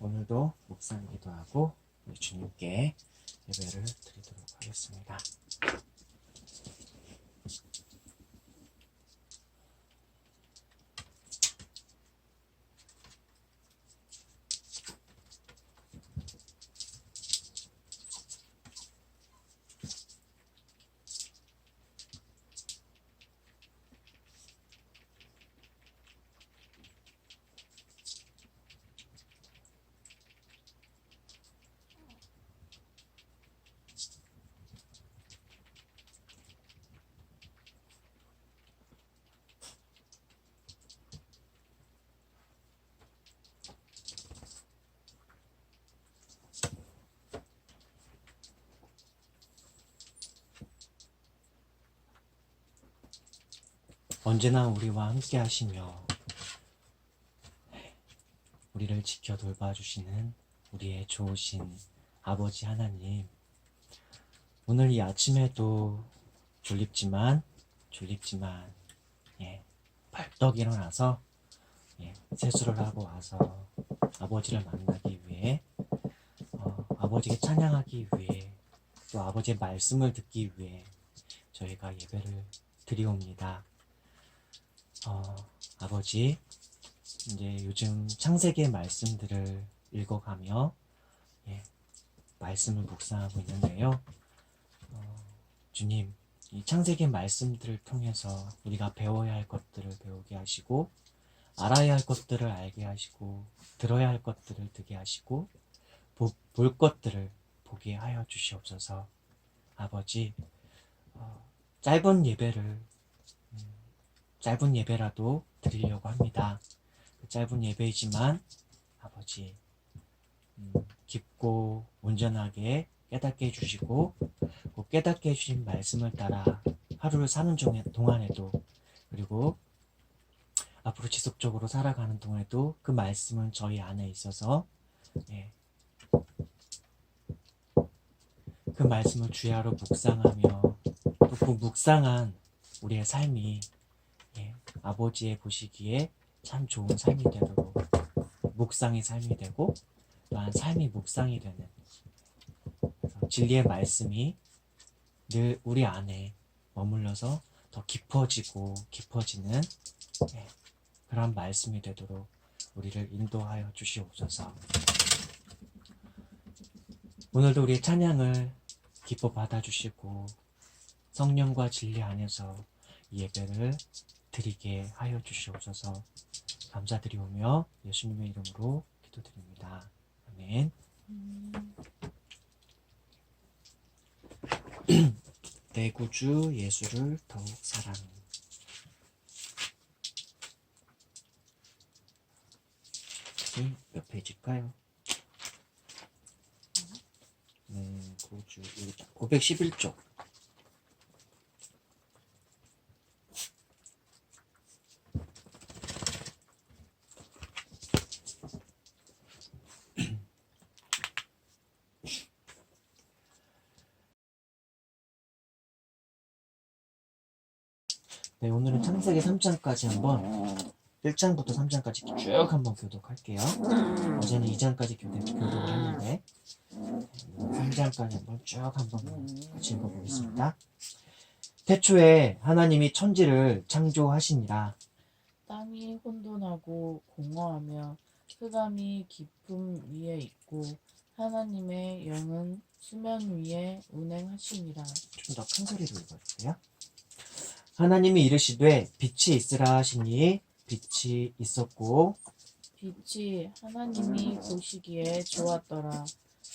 오늘도 묵상 기도하고 우리 주님께 예배를 드리도록 하겠습니다. 언제나 우리와 함께 하시며 우리를 지켜 돌봐주시는 우리의 좋으신 아버지 하나님, 오늘 이 아침에도 졸립지만 벌떡 일어나서 세수를 하고 와서 아버지를 만나기 위해 아버지께 찬양하기 위해 또 아버지의 말씀을 듣기 위해 저희가 예배를 드리옵니다. 아버지, 이제 요즘 창세기의 말씀들을 읽어가며 말씀을 묵상하고 있는데요. 주님, 이 창세기의 말씀들을 통해서 우리가 배워야 할 것들을 배우게 하시고, 알아야 할 것들을 알게 하시고, 들어야 할 것들을 듣게 하시고, 볼 것들을 보게 하여 주시옵소서. 아버지, 짧은 예배라도 드리려고 합니다. 그 짧은 예배이지만 아버지, 깊고 온전하게 깨닫게 해주시고, 그 깨닫게 해주신 말씀을 따라 하루를 사는 동안에도, 그리고 앞으로 지속적으로 살아가는 동안에도 그 말씀은 저희 안에 있어서 그 말씀을 주야로 묵상하며 또 그 묵상한 우리의 삶이 아버지의 보시기에 참 좋은 삶이 되도록 묵상의 삶이 되고 또한 삶이 묵상이 되는, 그래서 진리의 말씀이 늘 우리 안에 머물러서 더 깊어지는 그런 말씀이 되도록 우리를 인도하여 주시옵소서. 오늘도 우리의 찬양을 기뻐 받아주시고 성령과 진리 안에서 이 예배를 드리게 하여 주시옵소서. 감사드리오며 예수님의 이름으로 기도드립니다. 아멘. 내 구주 예수를 더욱 사랑해. 몇 페이지일까요? 구주 511쪽. 네, 오늘은 창세기 3장까지 한번 1장부터 3장까지 쭉 한번 교독할게요. 어제는 2장까지 교독을 했는데 3장까지 한번 쭉 한번 같이 읽어보겠습니다. 태초에 하나님이 천지를 창조하시니라. 땅이 혼돈하고 공허하며 흑암이 깊음 위에 있고 하나님의 영은 수면 위에 운행하시니라. 좀 더 큰 소리로 읽어주세요. 하나님이 이르시되 빛이 있으라 하시니 빛이 있었고 빛이 하나님이 보시기에 좋았더라.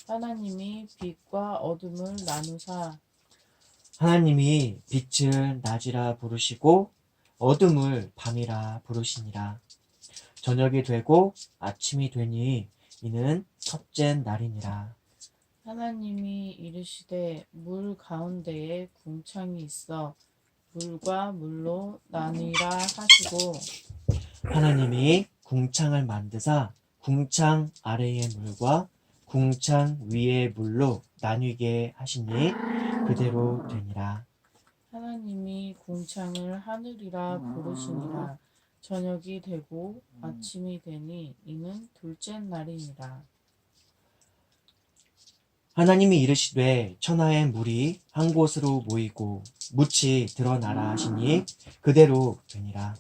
하나님이 빛과 어둠을 나누사 하나님이 빛을 낮이라 부르시고 어둠을 밤이라 부르시니라. 저녁이 되고 아침이 되니 이는 첫째 날이니라. 하나님이 이르시되 물 가운데에 궁창이 있어 물과 물로 나뉘라 하시고 하나님이 궁창을 만드사 궁창 아래의 물과 궁창 위의 물로 나뉘게 하시니 그대로 되니라. 하나님이 궁창을 하늘이라 부르시니라. 저녁이 되고 아침이 되니 이는 둘째 날이니라. 하나님이 이르시되 천하의 물이 한 곳으로 모이고 묻이 드러나라 하시니 그대로 되니라.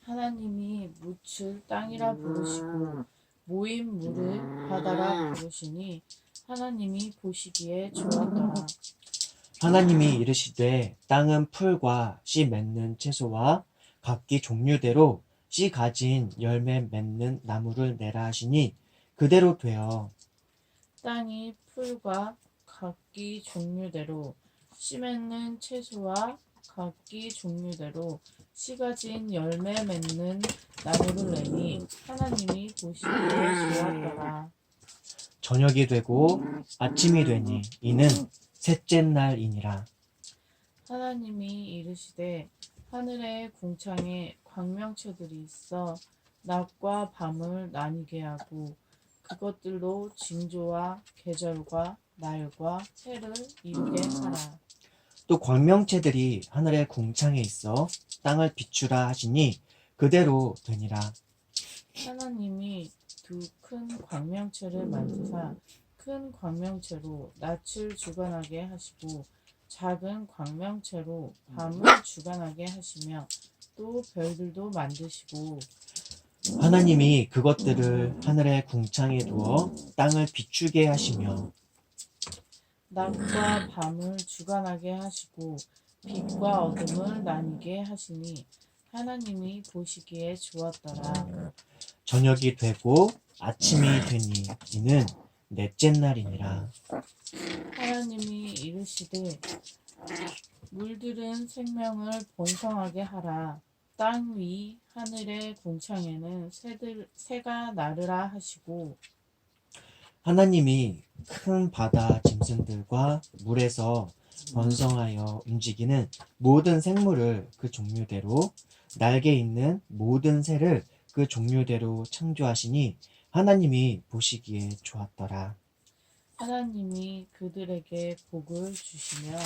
하나님이 묻을 땅이라 부르시고 모인 물을 바다라 부르시니 하나님이 보시기에 좋았더라. 하나님이 이르시되 땅은 풀과 씨 맺는 채소와 각기 종류대로 씨 가진 열매 맺는 나무를 내라 하시니 그대로 되어 땅이 풀과 각기 종류대로 씨 맺는 채소와 각기 종류대로 씨 가진 열매 맺는 나무를 내니 하나님이 보시기에 좋았더라. 저녁이 되고 아침이 되니 이는 셋째 날이니라. 하나님이 이르시되 하늘의 궁창에 광명체들이 있어 낮과 밤을 나뉘게 하고 그것들로 징조와 계절과 날과 해를 이루게 하라. 또 광명체들이 하늘의 궁창에 있어 땅을 비추라 하시니 그대로 되니라. 하나님이 두 큰 광명체를 만드사 큰 광명체로 낯을 주관하게 하시고 작은 광명체로 밤을 주관하게 하시며 또 별들도 만드시고 하나님이 그것들을 하늘의 궁창에 두어 땅을 비추게 하시며 낮과 밤을 주관하게 하시고 빛과 어둠을 나뉘게 하시니 하나님이 보시기에 좋았더라. 저녁이 되고 아침이 되니 이는 넷째 날이니라. 하나님이 이르시되 물들은 생명을 번성하게 하라. 땅 위 하늘의 궁창에는 새가 나르라 하시고 하나님이 큰 바다 짐승들과 물에서 번성하여 움직이는 모든 생물을 그 종류대로 날개 있는 모든 새를 그 종류대로 창조하시니 하나님이 보시기에 좋았더라. 하나님이 그들에게 복을 주시며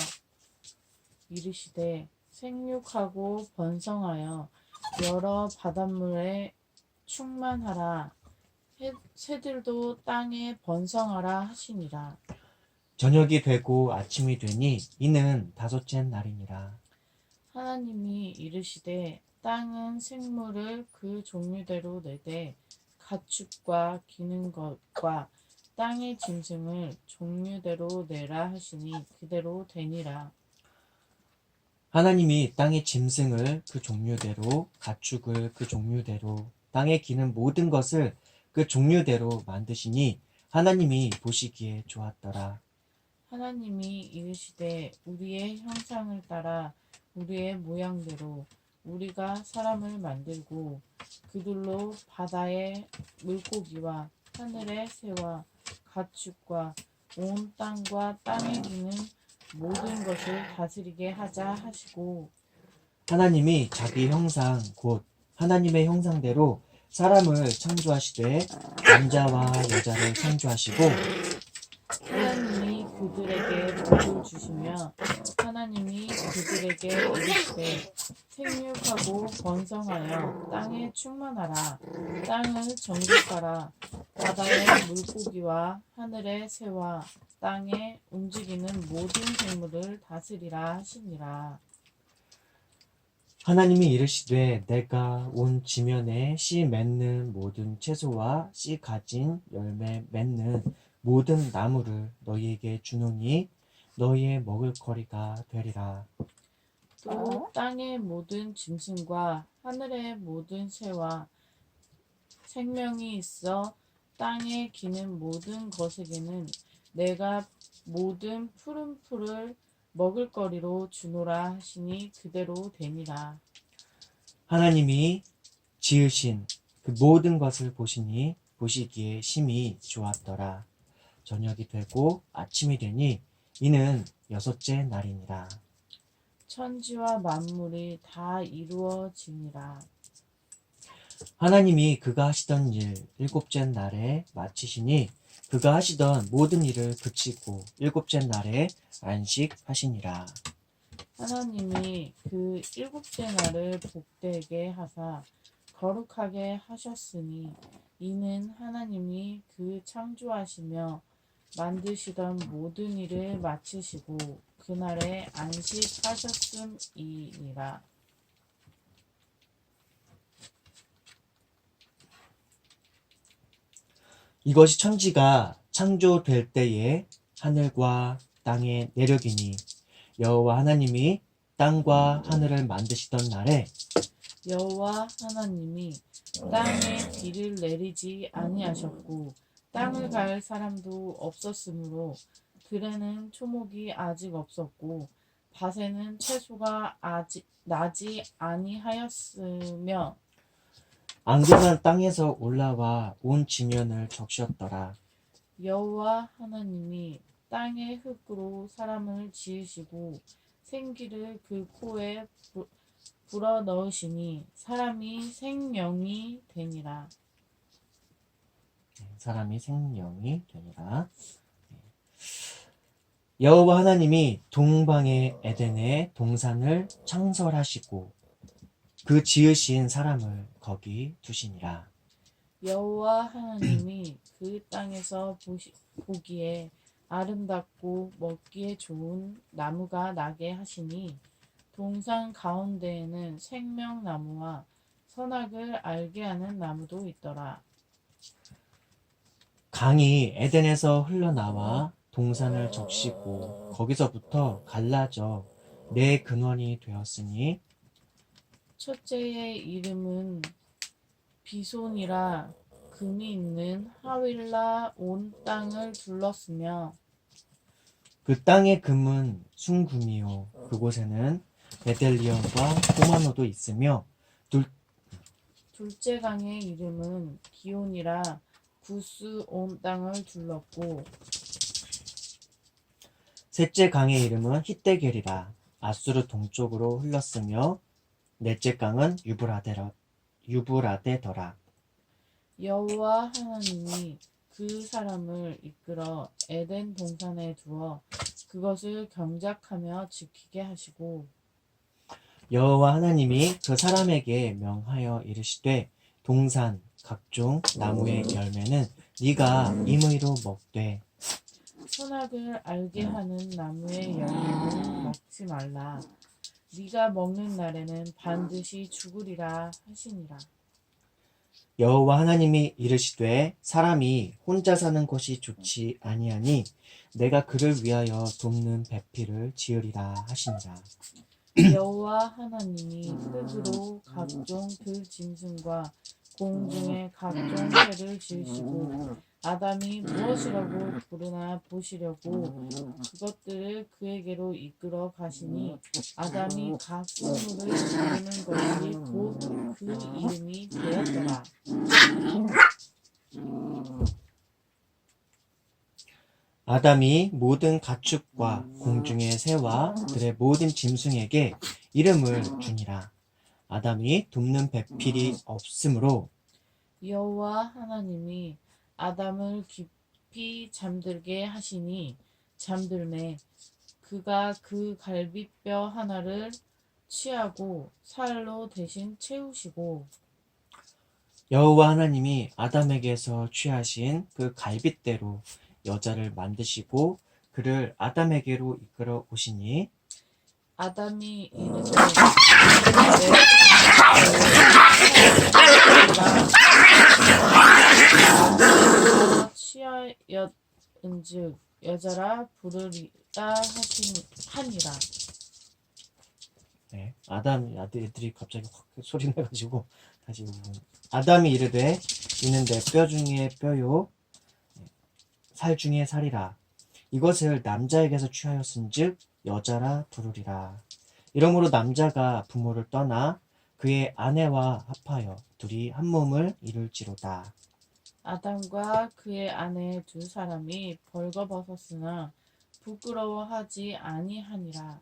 이르시되 생육하고 번성하여 여러 바닷물에 충만하라. 새들도 땅에 번성하라 하시니라. 저녁이 되고 아침이 되니 이는 다섯째 날이니라. 하나님이 이르시되 땅은 생물을 그 종류대로 내되 가축과 기는 것과 땅의 짐승을 종류대로 내라 하시니 그대로 되니라. 하나님이 땅의 짐승을 그 종류대로 가축을 그 종류대로 땅에 기는 모든 것을 그 종류대로 만드시니 하나님이 보시기에 좋았더라. 하나님이 이르시되 우리의 형상을 따라 우리의 모양대로 우리가 사람을 만들고 그들로 바다의 물고기와 하늘의 새와 가축과 온 땅과 땅에 기는 모든 것을 다스리게 하자 하시고 하나님이 자기 형상 곧 하나님의 형상대로 사람을 창조하시되 남자와 여자를 창조하시고 하나님이 그들에게 복을 주시며 하나님이 그들에게 이르시되 생육하고 번성하여 땅에 충만하라. 땅을 정복하라. 바다의 물고기와 하늘의 새와 땅에 움직이는 모든 생물을 다스리라 하시니라. 하나님이 이르시되 내가 온 지면에 씨 맺는 모든 채소와 씨 가진 열매 맺는 모든 나무를 너희에게 주노니 너희의 먹을거리가 되리라. 또 땅의 모든 짐승과 하늘의 모든 새와 생명이 있어 땅에 기는 모든 것에게는 내가 모든 푸른 풀을 먹을거리로 주노라 하시니 그대로 되니라. 하나님이 지으신 그 모든 것을 보시니 보시기에 심히 좋았더라. 저녁이 되고 아침이 되니 이는 여섯째 날이니라. 천지와 만물이 다 이루어지니라. 하나님이 그가 하시던 일 일곱째 날에 마치시니 그가 하시던 모든 일을 그치고 일곱째 날에 안식하시니라. 하나님이 그 일곱째 날을 복되게 하사 거룩하게 하셨으니 이는 하나님이 그 창조하시며 만드시던 모든 일을 마치시고 그날에 안식하셨음이니라. 이것이 천지가 창조될 때에 하늘과 땅의 내력이니 여호와 하나님이 땅과 하늘을 만드시던 날에 여호와 하나님이 땅에 비를 내리지 아니하셨고 땅을 갈 사람도 없었으므로 들에는 초목이 아직 없었고 밭에는 채소가 아직 나지 아니하였으며 안개가 땅에서 올라와 온 지면을 적셨더라. 여호와 하나님이 땅의 흙으로 사람을 지으시고 생기를 그 코에 불어 넣으시니 사람이 생명이 되니라. 사람이 생명이 되니라. 여호와 하나님이 동방의 에덴에 동산을 창설하시고 그 지으신 사람을 거기 두시니라. 여호와 하나님이 그 땅에서 보기에 아름답고 먹기에 좋은 나무가 나게 하시니 동산 가운데에는 생명나무와 선악을 알게 하는 나무도 있더라. 강이 에덴에서 흘러나와 동산을 적시고 거기서부터 갈라져 내 근원이 되었으니 첫째의 이름은 비손이라 금이 있는 하윌라 온 땅을 둘렀으며 그 땅의 금은 순금이요 그곳에는 베델리엄과 호마노도 있으며 둘째 강의 이름은 기온이라 구스 온 땅을 둘렀고 셋째 강의 이름은 히데겔이라 아수르 동쪽으로 흘렀으며 넷째 강은 유브라데더라. 여호와 하나님이 그 사람을 이끌어 에덴 동산에 두어 그것을 경작하며 지키게 하시고 여호와 하나님이 그 사람에게 명하여 이르시되 동산 각종 나무의 열매는 네가 임의로 먹되 선악을 알게 하는 나무의 열매는 먹지 말라. 네가 먹는 날에는 반드시 죽으리라 하시니라. 여호와 하나님이 이르시되 사람이 혼자 사는 것이 좋지 아니하니 내가 그를 위하여 돕는 배필을 지으리라 하시니라. 여호와 하나님이 흙으로 각종 들짐승과 공중의 각종 새를 지으시고 아담이 무엇이라고 부르나 보시려고 그것들을 그에게로 이끌어 가시니 아담이 각 생물을 부르는 것이 곧 그 이름이 되었더라. 아담이 모든 가축과 공중의 새와 들의 모든 짐승에게 이름을 주니라. 아담이 돕는 배필이 없으므로 여호와 하나님이 아담을 깊이 잠들게 하시니 잠들매 그가 그 갈빗뼈 하나를 취하고 살로 대신 채우시고 여호와 하나님이 아담에게서 취하신 그 갈빗대로 여자를 만드시고 그를 아담에게로 이끌어 오시니 아담이 이르되 취하였은즉 여자라 부르리라 하니라. 네, 아들이 갑자기 확 소리 내가지고 다시 아담이 이르되 이는 내 뼈 중에 뼈요 살 중에 살이라 이것을 남자에게서 취하였은즉 여자라 부르리라. 이러므로 남자가 부모를 떠나 그의 아내와 합하여 둘이 한 몸을 이룰지로다. 아담과 그의 아내 두 사람이 벌거벗었으나 부끄러워하지 아니하니라.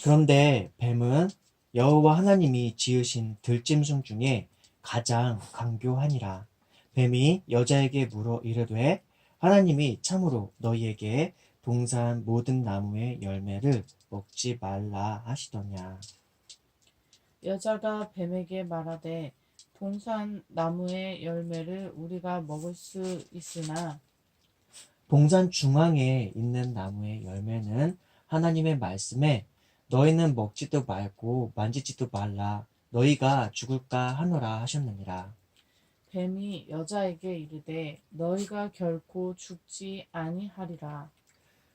그런데 뱀은 여호와 하나님이 지으신 들짐승 중에 가장 강교하니라. 뱀이 여자에게 물어 이르되 하나님이 참으로 너희에게 동산 모든 나무의 열매를 먹지 말라 하시더냐. 여자가 뱀에게 말하되 동산 나무의 열매를 우리가 먹을 수 있으나 동산 중앙에 있는 나무의 열매는 하나님의 말씀에 너희는 먹지도 말고 만지지도 말라 너희가 죽을까 하노라 하셨느니라. 뱀이 여자에게 이르되 너희가 결코 죽지 아니하리라.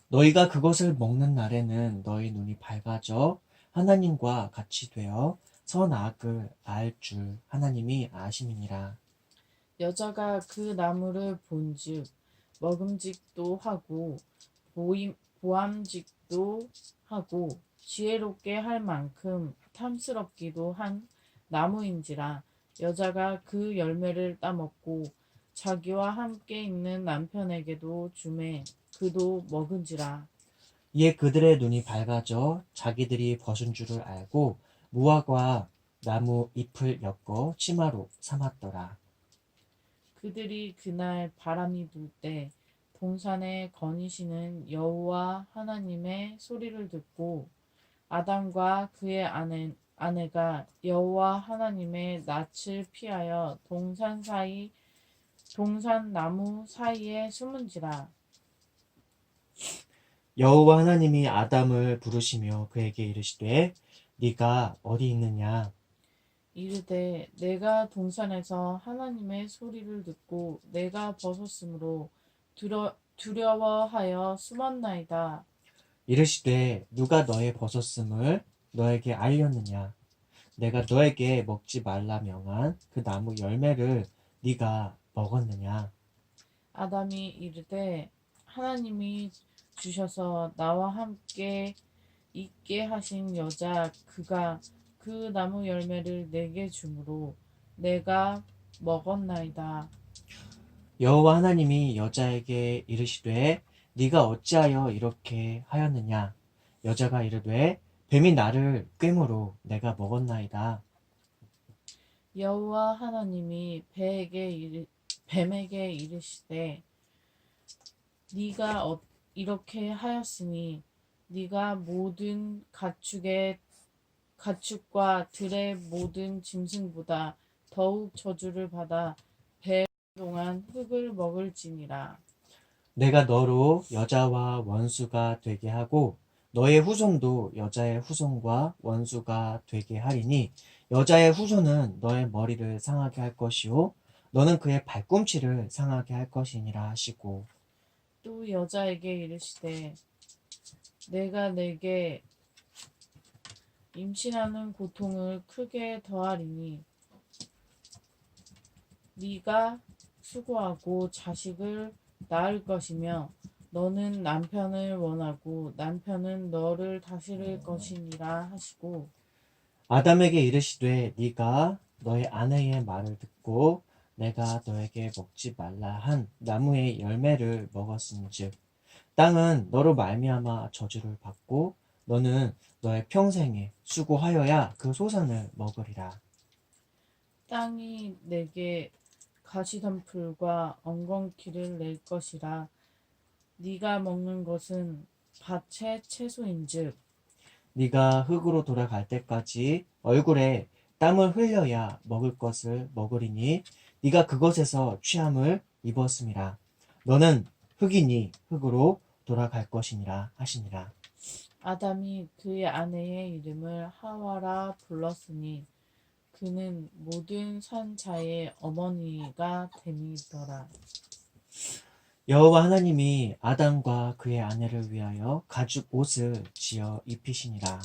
너희가 그것을 먹는 날에는 너희 눈이 밝아져 하나님과 같이 되어 선악을 알 줄 하나님이 아심이니라. 여자가 그 나무를 본즉 먹음직도 하고 보암직도 하고 지혜롭게 할 만큼 탐스럽기도 한 나무인지라. 여자가 그 열매를 따먹고 자기와 함께 있는 남편에게도 주매 그도 먹은지라. 이에 그들의 눈이 밝아져 자기들이 벗은 줄을 알고 무화과 나무 잎을 엮어 치마로 삼았더라. 그들이 그날 바람이 불 때 동산에 거니시는 여호와 하나님의 소리를 듣고 아담과 그의 아내가 여호와 하나님의 낯을 피하여 동산 나무 사이에 숨은지라. 여호와 하나님이 아담을 부르시며 그에게 이르시되 네가 어디 있느냐. 이르되 내가 동산에서 하나님의 소리를 듣고 내가 벗었으므로 두려워하여 숨었나이다. 이르시되 누가 너의 벗었음을 너에게 알렸느냐. 내가 너에게 먹지 말라 명한 그 나무 열매를 네가 먹었느냐. 아담이 이르되 하나님이 주셔서 나와 함께 있게 하신 여자 그가 그 나무 열매를 내게 주므로 내가 먹었나이다. 여호와 하나님이 여자에게 이르시되 네가 어찌하여 이렇게 하였느냐. 여자가 이르되 뱀이 나를 꿰므로 내가 먹었나이다. 여호와 하나님이 뱀에게 이르시되 네가 이렇게 하였으니 네가 모든 가축과 들의 모든 짐승보다 더욱 저주를 받아 배 동안 흙을 먹을지니라. 내가 너로 여자와 원수가 되게 하고 너의 후손도 여자의 후손과 원수가 되게 하리니 여자의 후손은 너의 머리를 상하게 할 것이요 너는 그의 발꿈치를 상하게 할 것이니라 하시고 또 여자에게 이르시되 내가 내게 임신하는 고통을 크게 더하리니 네가 수고하고 자식을 낳을 것이며 너는 남편을 원하고 남편은 너를 다스릴 것이니라 하시고 아담에게 이르시되 네가 너의 아내의 말을 듣고 내가 너에게 먹지 말라 한 나무의 열매를 먹었은즉 땅은 너로 말미암아 저주를 받고 너는 너의 평생에 수고하여야 그 소산을 먹으리라. 땅이 내게 가시덤불과 엉겅퀴를 낼 것이라. 네가 먹는 것은 밭의 채소인즉 네가 흙으로 돌아갈 때까지 얼굴에 땀을 흘려야 먹을 것을 먹으리니 네가 그것에서 취함을 입었음이라. 너는 흙이니 흙으로 돌아갈 것이니라 하시니라. 아담이 그의 아내의 이름을 하와라 불렀으니 그는 모든 산자의 어머니가 됨이더라. 여호와 하나님이 아담과 그의 아내를 위하여 가죽 옷을 지어 입히시니라.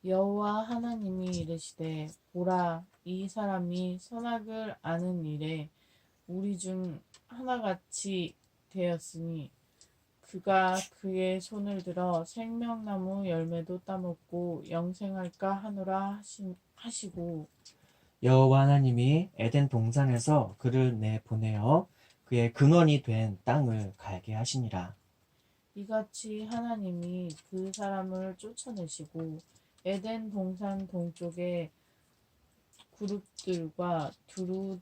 여호와 하나님이 이르시되 보라 이 사람이 선악을 아는 일에 우리 중 하나같이 되었으니 그가 그의 손을 들어 생명나무 열매도 따먹고 영생할까 하노라 하시고 여호와 하나님이 에덴 동산에서 그를 내보내어 그의 근원이 된 땅을 갈게 하시니라. 이같이 하나님이 그 사람을 쫓아내시고 에덴 동산 동쪽에 그룹들과 두루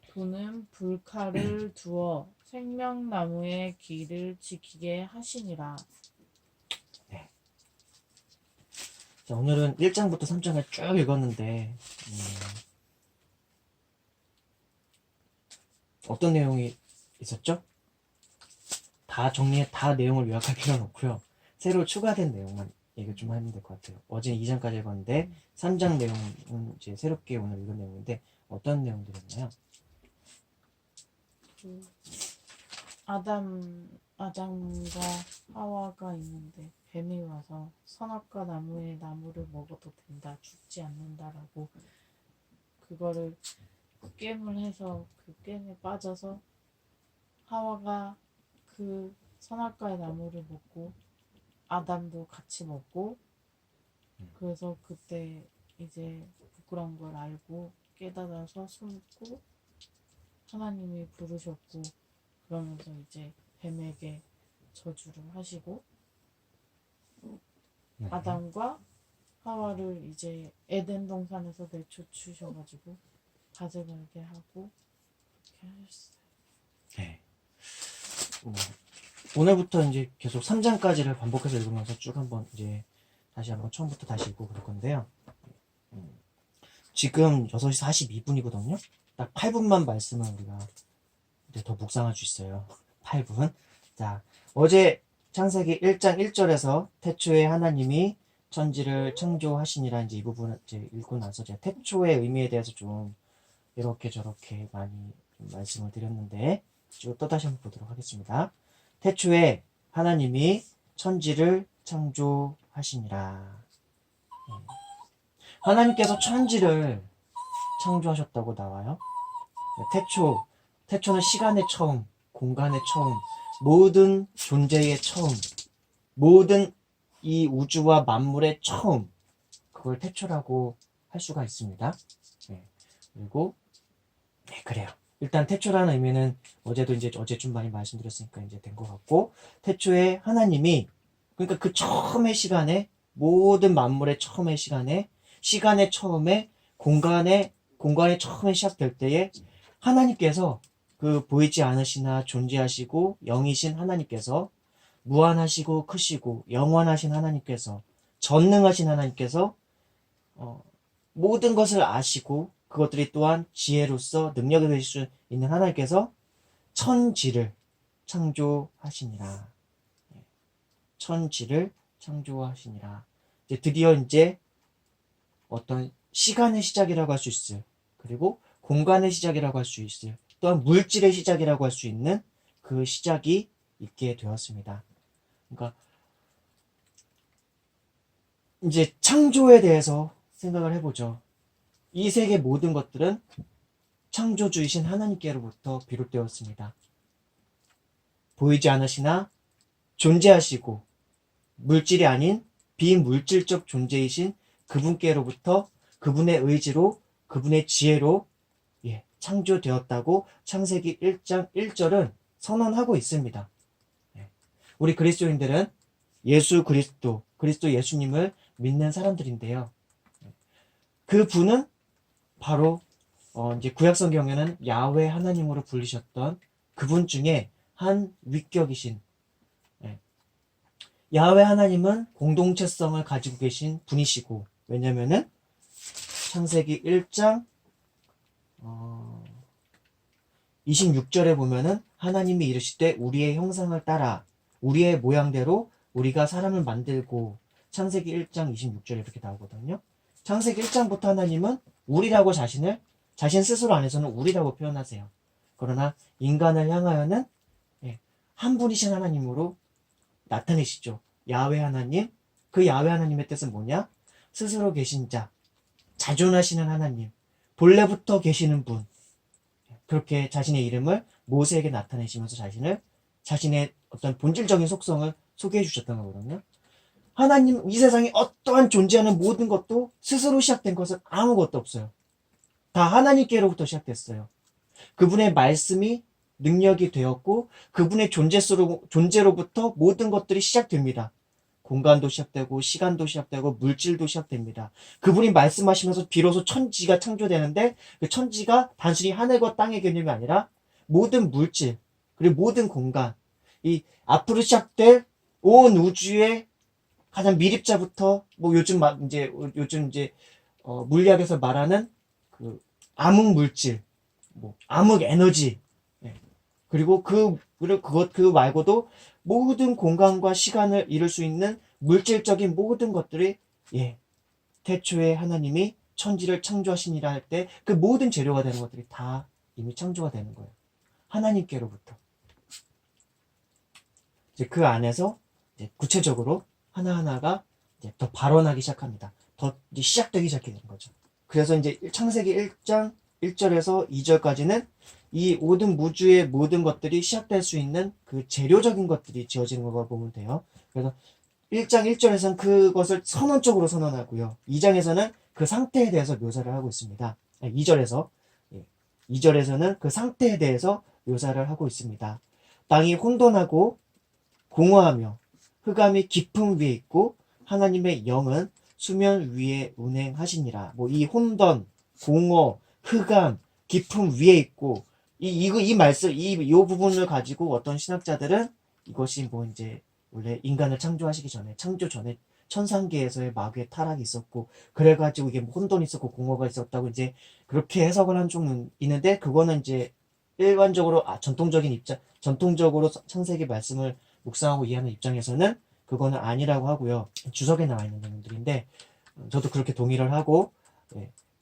도는 불칼을 두어 생명나무의 길을 지키게 하시니라. 네. 자, 오늘은 1장부터 3장을 쭉 읽었는데 어떤 내용이 있었죠? 다 내용을 요약할 필요는 없고요. 새로 추가된 내용만 얘기 좀 하면 될 것 같아요. 어제 2장까지 읽었는데 3장 내용은 이제 새롭게 오늘 읽은 내용인데 어떤 내용들이었나요? 그 아담과 하와가 있는데 뱀이 와서 선악과 나무의 나무를 먹어도 된다, 죽지 않는다라고 그거를 게임을 해서 그 게임에 빠져서 하와가 그 선악과의 나무를 먹고 아담도 같이 먹고 그래서 그때 이제 부끄러운 걸 알고 깨달아서 숨고 하나님이 부르셨고 그러면서 이제 뱀에게 저주를 하시고 네. 아담과 하와를 이제 에덴 동산에서 내쫓으셔가지고 가져가게 하고 그렇게 하셨어요. 네. 오늘부터 이제 계속 3장까지를 반복해서 읽으면서 쭉 한번 이제 다시 한번 처음부터 다시 읽고 그럴 건데요. 지금 6시 42분이거든요. 딱 8분만 말씀을 우리가 이제 더 묵상할 수 있어요. 8분. 자, 어제 창세기 1장 1절에서 태초에 하나님이 천지를 창조하시니라 이제 이 부분을 이제 읽고 나서 제가 태초의 의미에 대해서 좀 이렇게 저렇게 많이 좀 말씀을 드렸는데 쭉 또 다시 한번 보도록 하겠습니다. 태초에 하나님이 천지를 창조하시니라. 하나님께서 천지를 창조하셨다고 나와요. 태초는 시간의 처음, 공간의 처음, 모든 존재의 처음, 모든 이 우주와 만물의 처음, 그걸 태초라고 할 수가 있습니다. 네. 그리고 그래요. 일단 태초라는 의미는 어제도 이제 어제 좀 많이 말씀드렸으니까 이제 된 것 같고, 태초에 하나님이 그러니까 그 처음의 시간에 모든 만물의 처음의 시간에 시간의 처음에 공간의 처음에 시작될 때에 하나님께서 그 보이지 않으시나 존재하시고 영이신 하나님께서 무한하시고 크시고 영원하신 하나님께서 전능하신 하나님께서 모든 것을 아시고 그것들이 또한 지혜로서 능력이 되실 수 있는 하나님께서 천지를 창조하시니라. 천지를 창조하시니라. 이제 드디어 이제 어떤 시간의 시작이라고 할 수 있어요. 그리고 공간의 시작이라고 할 수 있어요. 또한 물질의 시작이라고 할 수 있는 그 시작이 있게 되었습니다. 그러니까 이제 창조에 대해서 생각을 해보죠. 이 세계 모든 것들은 창조주이신 하나님께로부터 비롯되었습니다. 보이지 않으시나 존재하시고 물질이 아닌 비물질적 존재이신 그분께로부터 그분의 의지로 그분의 지혜로 창조되었다고 창세기 1장 1절은 선언하고 있습니다. 우리 그리스도인들은 예수 그리스도 예수님을 믿는 사람들인데요. 그 분은 바로 이제 구약성경에는 야훼 하나님으로 불리셨던 그분 중에 한 위격이신 야훼 하나님은 공동체성을 가지고 계신 분이시고, 왜냐면은 창세기 1장 26절에 보면은 하나님이 이르시되 우리의 형상을 따라 우리의 모양대로 우리가 사람을 만들고, 창세기 1장 26절에 이렇게 나오거든요. 창세기 1장부터 하나님은 우리라고 자신 스스로 안에서는 우리라고 표현하세요. 그러나 인간을 향하여는 한 분이신 하나님으로 나타내시죠. 야훼 하나님. 그 야훼 하나님의 뜻은 뭐냐? 스스로 계신 자, 자존하시는 하나님, 본래부터 계시는 분. 그렇게 자신의 이름을 모세에게 나타내시면서 자신의 어떤 본질적인 속성을 소개해 주셨던 거거든요. 하나님, 이 세상에 어떠한 존재하는 모든 것도 스스로 시작된 것은 아무것도 없어요. 다 하나님께로부터 시작됐어요. 그분의 말씀이 능력이 되었고 그분의 존재로부터 모든 것들이 시작됩니다. 공간도 시작되고 시간도 시작되고 물질도 시작됩니다. 그분이 말씀하시면서 비로소 천지가 창조되는데 그 천지가 단순히 하늘과 땅의 개념이 아니라 모든 물질 그리고 모든 공간, 이 앞으로 시작될 온 우주의 가장 미립자부터 뭐 요즘 이제 물리학에서 말하는 그 암흑 물질, 뭐 암흑 에너지, 그리고 그 그리고 그 말고도 모든 공간과 시간을 이룰 수 있는 물질적인 모든 것들이, 예, 태초에 하나님이 천지를 창조하시니라 할 때 그 모든 재료가 되는 것들이 다 이미 창조가 되는 거예요. 하나님께로부터. 이제 그 안에서 이제 구체적으로 하나하나가 이제 더 발원하기 시작합니다. 더 이제 시작되기 시작하는 거죠. 그래서 이제 창세기 1장 1절에서 2절까지는 이 모든 무주의 모든 것들이 시작될 수 있는 그 재료적인 것들이 지어지는 거가 보면 돼요. 그래서 1장 1절에서는 그것을 선언적으로 선언하고요. 2장에서는 그 상태에 대해서 묘사를 하고 있습니다. 2절에서 2절에서는 그 상태에 대해서 묘사를 하고 있습니다. 땅이 혼돈하고 공허하며 흑암이 깊음 위에 있고 하나님의 영은 수면 위에 운행하시니라. 뭐 이 혼돈, 공허, 흑암, 깊음 위에 있고 이 말씀 이 부분을 가지고 어떤 신학자들은 이것이 뭐 이제 원래 인간을 창조하시기 전에 창조 전에 천상계에서의 마귀의 타락이 있었고 그래가지고 이게 뭐 혼돈이 있었고 공허가 있었다고 이제 그렇게 해석을 한 쪽은 있는데 그거는 이제 일반적으로 전통적으로 창세기 말씀을 묵상하고 이해하는 입장에서는 그거는 아니라고 하고요. 주석에 나와 있는 내용들인데 저도 그렇게 동의를 하고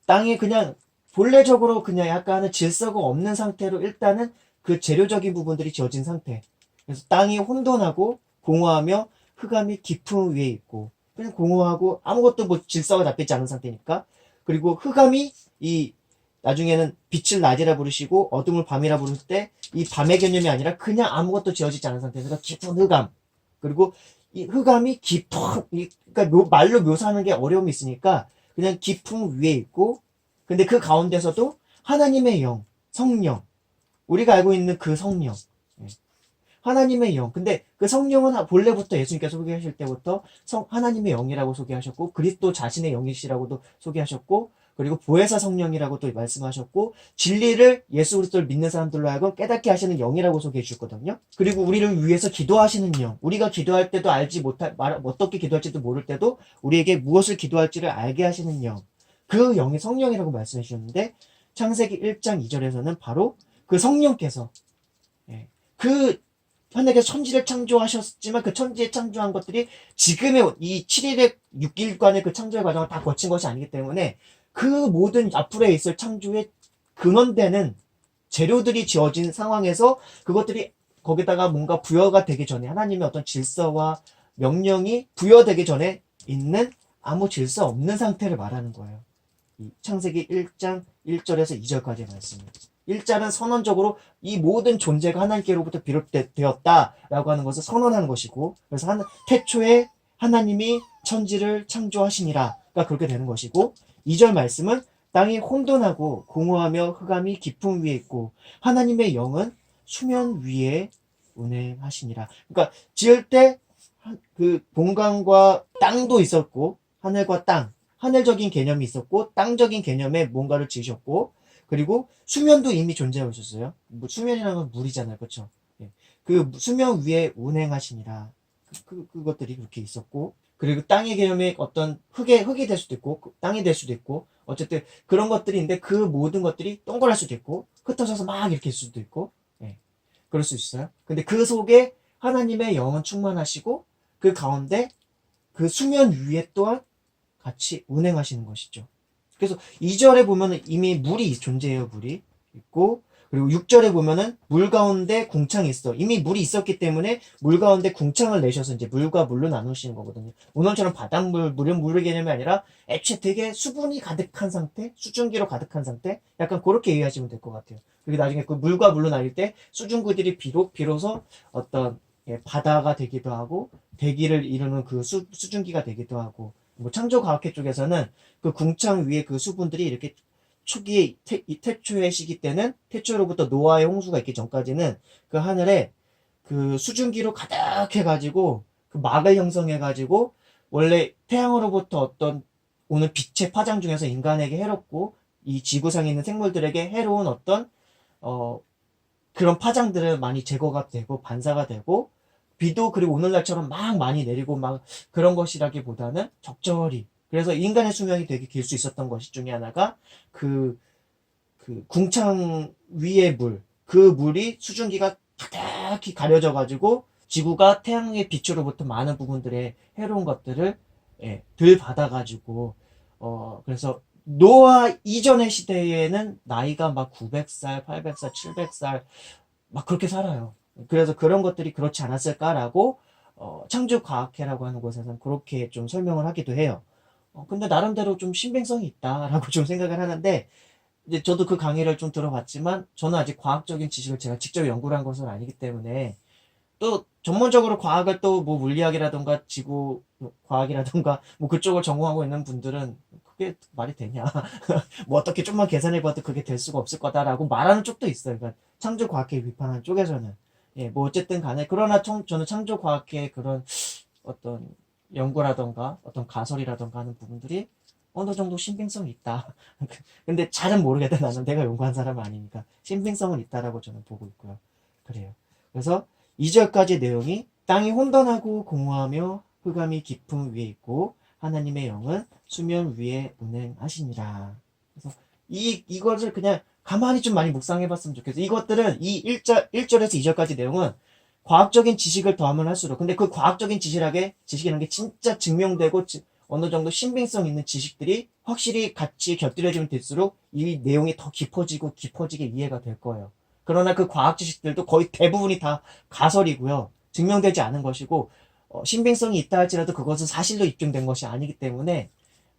땅이 그냥 본래적으로 그냥 약간은 질서가 없는 상태로 일단은 그 재료적인 부분들이 지어진 상태. 그래서 땅이 혼돈하고 공허하며 흑암이 깊은 위에 있고 그냥 공허하고 아무것도 뭐 질서가 잡히지 않은 상태니까 그리고 흑암이 이 나중에는 빛을 낮이라 부르시고 어둠을 밤이라 부를 때 이 밤의 개념이 아니라 그냥 아무것도 지어지지 않은 상태에서 깊은 흑암 그리고 이 흑암이 그러니까 말로 묘사하는 게 어려움이 있으니까 그냥 깊은 위에 있고 근데 그 가운데서도 하나님의 영, 성령 우리가 알고 있는 그 성령 하나님의 영. 근데 그 성령은 본래부터 예수님께서 소개하실 때부터 하나님의 영이라고 소개하셨고 그리스도 자신의 영이시라고도 소개하셨고 그리고 보혜사 성령이라고도 말씀하셨고 진리를 예수 그리스도를 믿는 사람들로 하여금 깨닫게 하시는 영이라고 소개해 주셨거든요. 그리고 우리를 위해서 기도하시는 영. 우리가 기도할 때도 어떻게 기도할지도 모를 때도 우리에게 무엇을 기도할지를 알게 하시는 영. 그 영이 성령이라고 말씀해 주셨는데 창세기 1장 2절에서는 바로 그 성령께서 그 하나님께서 천지를 창조하셨지만 그 천지에 창조한 것들이 지금의 이 7일의 6일간의 그 창조의 과정을 다 거친 것이 아니기 때문에 그 모든 앞으로에 있을 창조의 근원되는 재료들이 지어진 상황에서 그것들이 거기다가 뭔가 부여가 되기 전에 하나님의 어떤 질서와 명령이 부여되기 전에 있는 아무 질서 없는 상태를 말하는 거예요. 이 창세기 1장 1절에서 2절까지의 말씀입니다. 1장은 선언적으로 이 모든 존재가 하나님께로부터 비롯되었다라고 하는 것을 선언하는 것이고 그래서 태초에 하나님이 천지를 창조하시니라가 그렇게 되는 것이고 2절 말씀은 땅이 혼돈하고 공허하며 흑암이 깊음 위에 있고 하나님의 영은 수면 위에 운행하시니라. 그러니까 지을 때 그 본강과 땅도 있었고 하늘과 땅 하늘적인 개념이 있었고 땅적인 개념의 뭔가를 지으셨고 그리고 수면도 이미 존재하고 있었어요. 뭐 수면이라는 건 물이잖아요. 그렇죠? 예. 그 수면 위에 운행하시니라. 그것들이 그렇게 있었고 그리고 땅의 개념이 어떤 흙이 될 수도 있고 땅이 될 수도 있고 어쨌든 그런 것들인데 그 모든 것들이 동그랄 수도 있고 흩어져서 막 이렇게 있을 수도 있고 예. 그럴 수 있어요. 근데 그 속에 하나님의 영은 충만하시고 그 가운데 그 수면 위에 또한 같이 운행하시는 것이죠. 그래서 2절에 보면은 이미 물이 존재해요. 물이 있고 그리고 6절에 보면은 물 가운데 궁창이 있어. 이미 물이 있었기 때문에 물 가운데 궁창을 내셔서 이제 물과 물로 나누시는 거거든요. 오늘처럼 바닷물, 물의 개념이 아니라 애초에 되게 수분이 가득한 상태, 수증기로 가득한 상태, 약간 그렇게 이해하시면 될 것 같아요. 그리고 나중에 그 물과 물로 나뉠 때 수증기들이 비로소 어떤 바다가 되기도 하고 대기를 이루는 그 수증기가 되기도 하고 뭐 창조과학회 쪽에서는 그 궁창 위에 그 수분들이 이렇게 초기에 태초의 시기 때는 태초로부터 노아의 홍수가 있기 전까지는 그 하늘에 그 수증기로 가득해가지고 그 막을 형성해가지고 원래 태양으로부터 어떤 오는 빛의 파장 중에서 인간에게 해롭고 이 지구상에 있는 생물들에게 해로운 어떤 그런 파장들을 많이 제거가 되고 반사가 되고 비도 그리고 오늘날처럼 막 많이 내리고 막 그런 것이라기보다는 적절히 그래서 인간의 수명이 되게 길 수 있었던 것 중에 하나가 그 궁창 위의 물, 그 물이 수증기가 까맣게 가려져가지고 지구가 태양의 빛으로부터 많은 부분들의 해로운 것들을 덜 받아가지고 그래서 노아 이전의 시대에는 나이가 막 900살, 800살, 700살 막 그렇게 살아요. 그래서 그런 것들이 그렇지 않았을까라고 창조과학회라고 하는 곳에서는 그렇게 좀 설명을 하기도 해요. 근데 나름대로 좀 신빙성이 있다라고 좀 생각을 하는데 이제 저도 그 강의를 좀 들어봤지만 저는 아직 과학적인 지식을 제가 직접 연구를 한 것은 아니기 때문에 또 전문적으로 과학을 또 뭐 물리학이라든가 지구 과학이라든가 뭐 그쪽을 전공하고 있는 분들은 그게 말이 되냐. 뭐 어떻게 좀만 계산해봐도 그게 될 수가 없을 거다라고 말하는 쪽도 있어요. 그러니까 창조과학회 비판하는 쪽에서는. 예, 뭐 어쨌든 간에 그러나 저는 창조과학회의 그런 어떤 연구라던가 어떤 가설이라던가 하는 부분들이 어느 정도 신빙성이 있다. 근데 잘은 모르겠다. 나는 내가 연구한 사람은 아니니까 신빙성은 있다라고 저는 보고 있고요. 그래요. 그래서 2절까지 내용이 땅이 혼돈하고 공허하며 흑암이 깊음 위에 있고 하나님의 영은 수면 위에 운행하시니라. 그래서 이것을 그냥 가만히 좀 많이 묵상해 봤으면 좋겠어요. 이것들은 이 1절에서 2절까지 내용은 과학적인 지식을 더하면 할수록 근데 그 과학적인 지식이라는 게 진짜 증명되고 어느 정도 신빙성 있는 지식들이 확실히 같이 곁들여지면 될수록 이 내용이 더 깊어지게 이해가 될 거예요. 그러나 그 과학 지식들도 거의 대부분이 다 가설이고요. 증명되지 않은 것이고 신빙성이 있다 할지라도 그것은 사실로 입증된 것이 아니기 때문에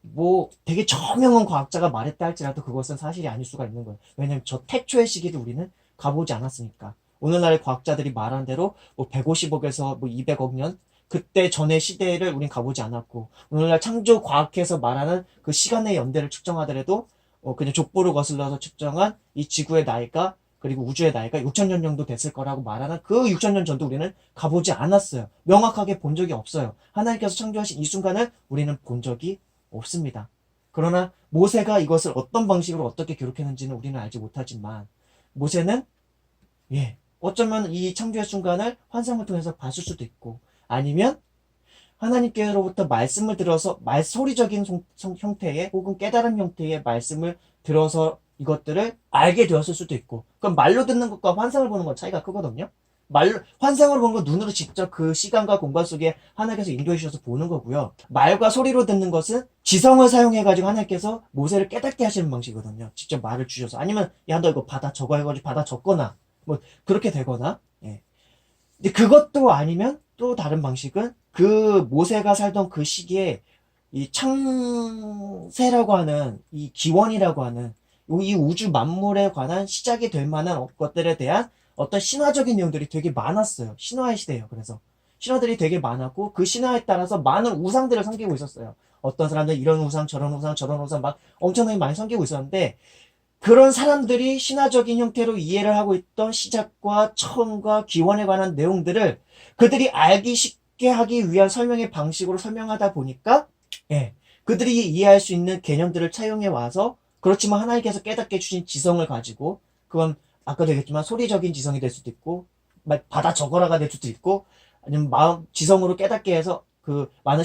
뭐 되게 저명한 과학자가 말했다 할지라도 그것은 사실이 아닐 수가 있는 거예요. 왜냐면 저 태초의 시기를 우리는 가보지 않았으니까. 오늘날의 과학자들이 말한 대로 뭐 150억에서 뭐 200억 년 그때 전의 시대를 우린 가보지 않았고 오늘날 창조 과학에서 말하는 그 시간의 연대를 측정하더라도 그냥 족보를 거슬러서 측정한 이 지구의 나이가 그리고 우주의 나이가 6천년 정도 됐을 거라고 말하는 그 6천년 전도 우리는 가보지 않았어요. 명확하게 본 적이 없어요. 하나님께서 창조하신 이 순간을 우리는 본 적이 없습니다. 그러나 모세가 이것을 어떤 방식으로 어떻게 기록했는지는 우리는 알지 못하지만 모세는 어쩌면 이 창조의 순간을 환상을 통해서 봤을 수도 있고 아니면 하나님께로부터 말씀을 들어서 소리적인 형태의 혹은 깨달은 형태의 말씀을 들어서 이것들을 알게 되었을 수도 있고 그럼 말로 듣는 것과 환상을 보는 건 차이가 크거든요. 환상으로 보는 건 눈으로 직접 그 시간과 공간 속에 하나님께서 인도해 주셔서 보는 거고요. 말과 소리로 듣는 것은 지성을 사용해가지고 하나님께서 모세를 깨닫게 하시는 방식이거든요. 직접 말을 주셔서 아니면 야 너 이거 받아 적어 해가지고 받아 적거나 뭐 그렇게 되거나 근데 그것도 아니면 또 다른 방식은 그 모세가 살던 그 시기에 이 창세라고 하는 이 기원이라고 하는 이 우주 만물에 관한 시작이 될 만한 것들에 대한 어떤 신화적인 내용들이 되게 많았어요. 신화의 시대예요. 그래서 신화들이 되게 많았고 그 신화에 따라서 많은 우상들을 섬기고 있었어요. 어떤 사람들은 이런 우상 저런 우상 저런 우상 막 엄청나게 많이 섬기고 있었는데 그런 사람들이 신화적인 형태로 이해를 하고 있던 시작과 처음과 기원에 관한 내용들을 그들이 알기 쉽게 하기 위한 설명의 방식으로 설명하다 보니까 그들이 이해할 수 있는 개념들을 차용해 와서 그렇지만 하나님께서 깨닫게 주신 지성을 가지고 그건 아까도 얘기했지만 소리적인 지성이 될 수도 있고 받아 적어라가 될 수도 있고 아니면 지성으로 깨닫게 해서 그 많은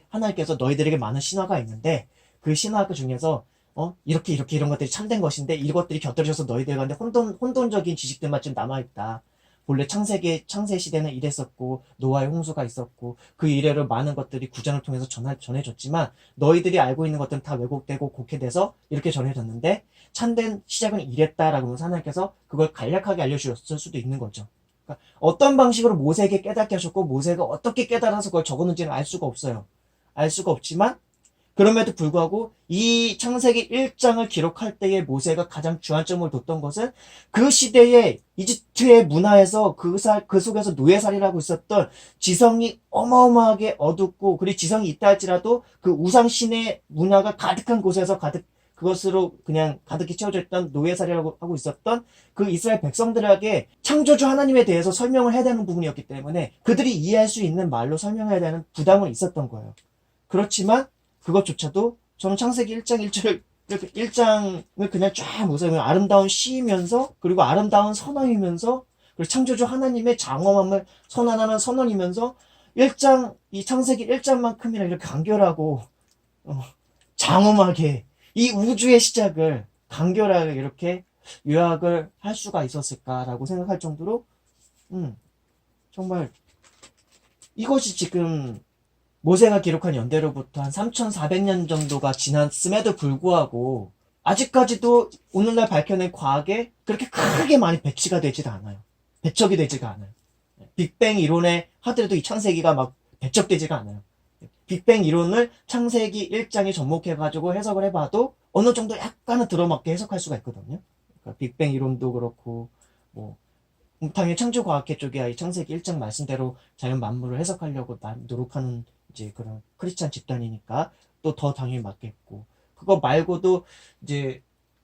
하나님께서 너희들에게 많은 신화가 있는데 그 신화 중에서 이렇게 이런 것들이 참된 것인데 이것들이 곁들여져서 너희들한테 혼돈적인 지식들만 좀 남아있다. 본래 창세 시대는 이랬었고 노아의 홍수가 있었고 그 이래로 많은 것들이 구전을 통해서 전해졌지만 너희들이 알고 있는 것들은 다 왜곡되고 곡해돼서 이렇게 전해졌는데 참된 시작은 이랬다라고 하나님께서 그걸 간략하게 알려주셨을 수도 있는 거죠. 그러니까 어떤 방식으로 모세에게 깨닫게 하셨고 모세가 어떻게 깨달아서 그걸 적었는지는 알 수가 없어요. 알 수가 없지만 그럼에도 불구하고 이 창세기 1장을 기록할 때의 모세가 가장 주안점을 뒀던 것은 그 시대의 이집트의 문화에서 그 속에서 노예살이라고 있었던 지성이 어마어마하게 어둡고 그리고 지성이 있다 할지라도 그 우상신의 문화가 가득한 곳에서 그것으로 그냥 가득히 채워져 있던 노예살이라고 하고 있었던 그 이스라엘 백성들에게 창조주 하나님에 대해서 설명을 해야 되는 부분이었기 때문에 그들이 이해할 수 있는 말로 설명해야 되는 부담은 있었던 거예요. 그렇지만 그것조차도 저는 창세기 1장을 그냥 쫙 보세요. 아름다운 시이면서 그리고 아름다운 선언이면서 그리고 창조주 하나님의 장엄함을 선언하는 선언이면서 이 창세기 1장만큼이나 이렇게 간결하고 장엄하게 이 우주의 시작을 간결하게 이렇게 요약을 할 수가 있었을까라고 생각할 정도로 정말 이것이 지금 모세가 기록한 연대로부터 한 3,400년 정도가 지났음에도 불구하고 아직까지도 오늘날 밝혀낸 과학에 그렇게 크게 많이 배치가 되지도 않아요. 배척이 되지가 않아요. 빅뱅 이론에 하더라도 이 창세기가 막 배척되지가 않아요. 빅뱅 이론을 창세기 1장에 접목해가지고 해석을 해봐도 어느 정도 약간은 들어맞게 해석할 수가 있거든요. 그러니까 빅뱅 이론도 그렇고, 뭐, 당연히 창조과학회 쪽이야 이 창세기 1장 말씀대로 자연 만물을 해석하려고 노력하는 이제 그런 크리스찬 집단이니까 또 더 당연히 맞겠고, 그거 말고도 이제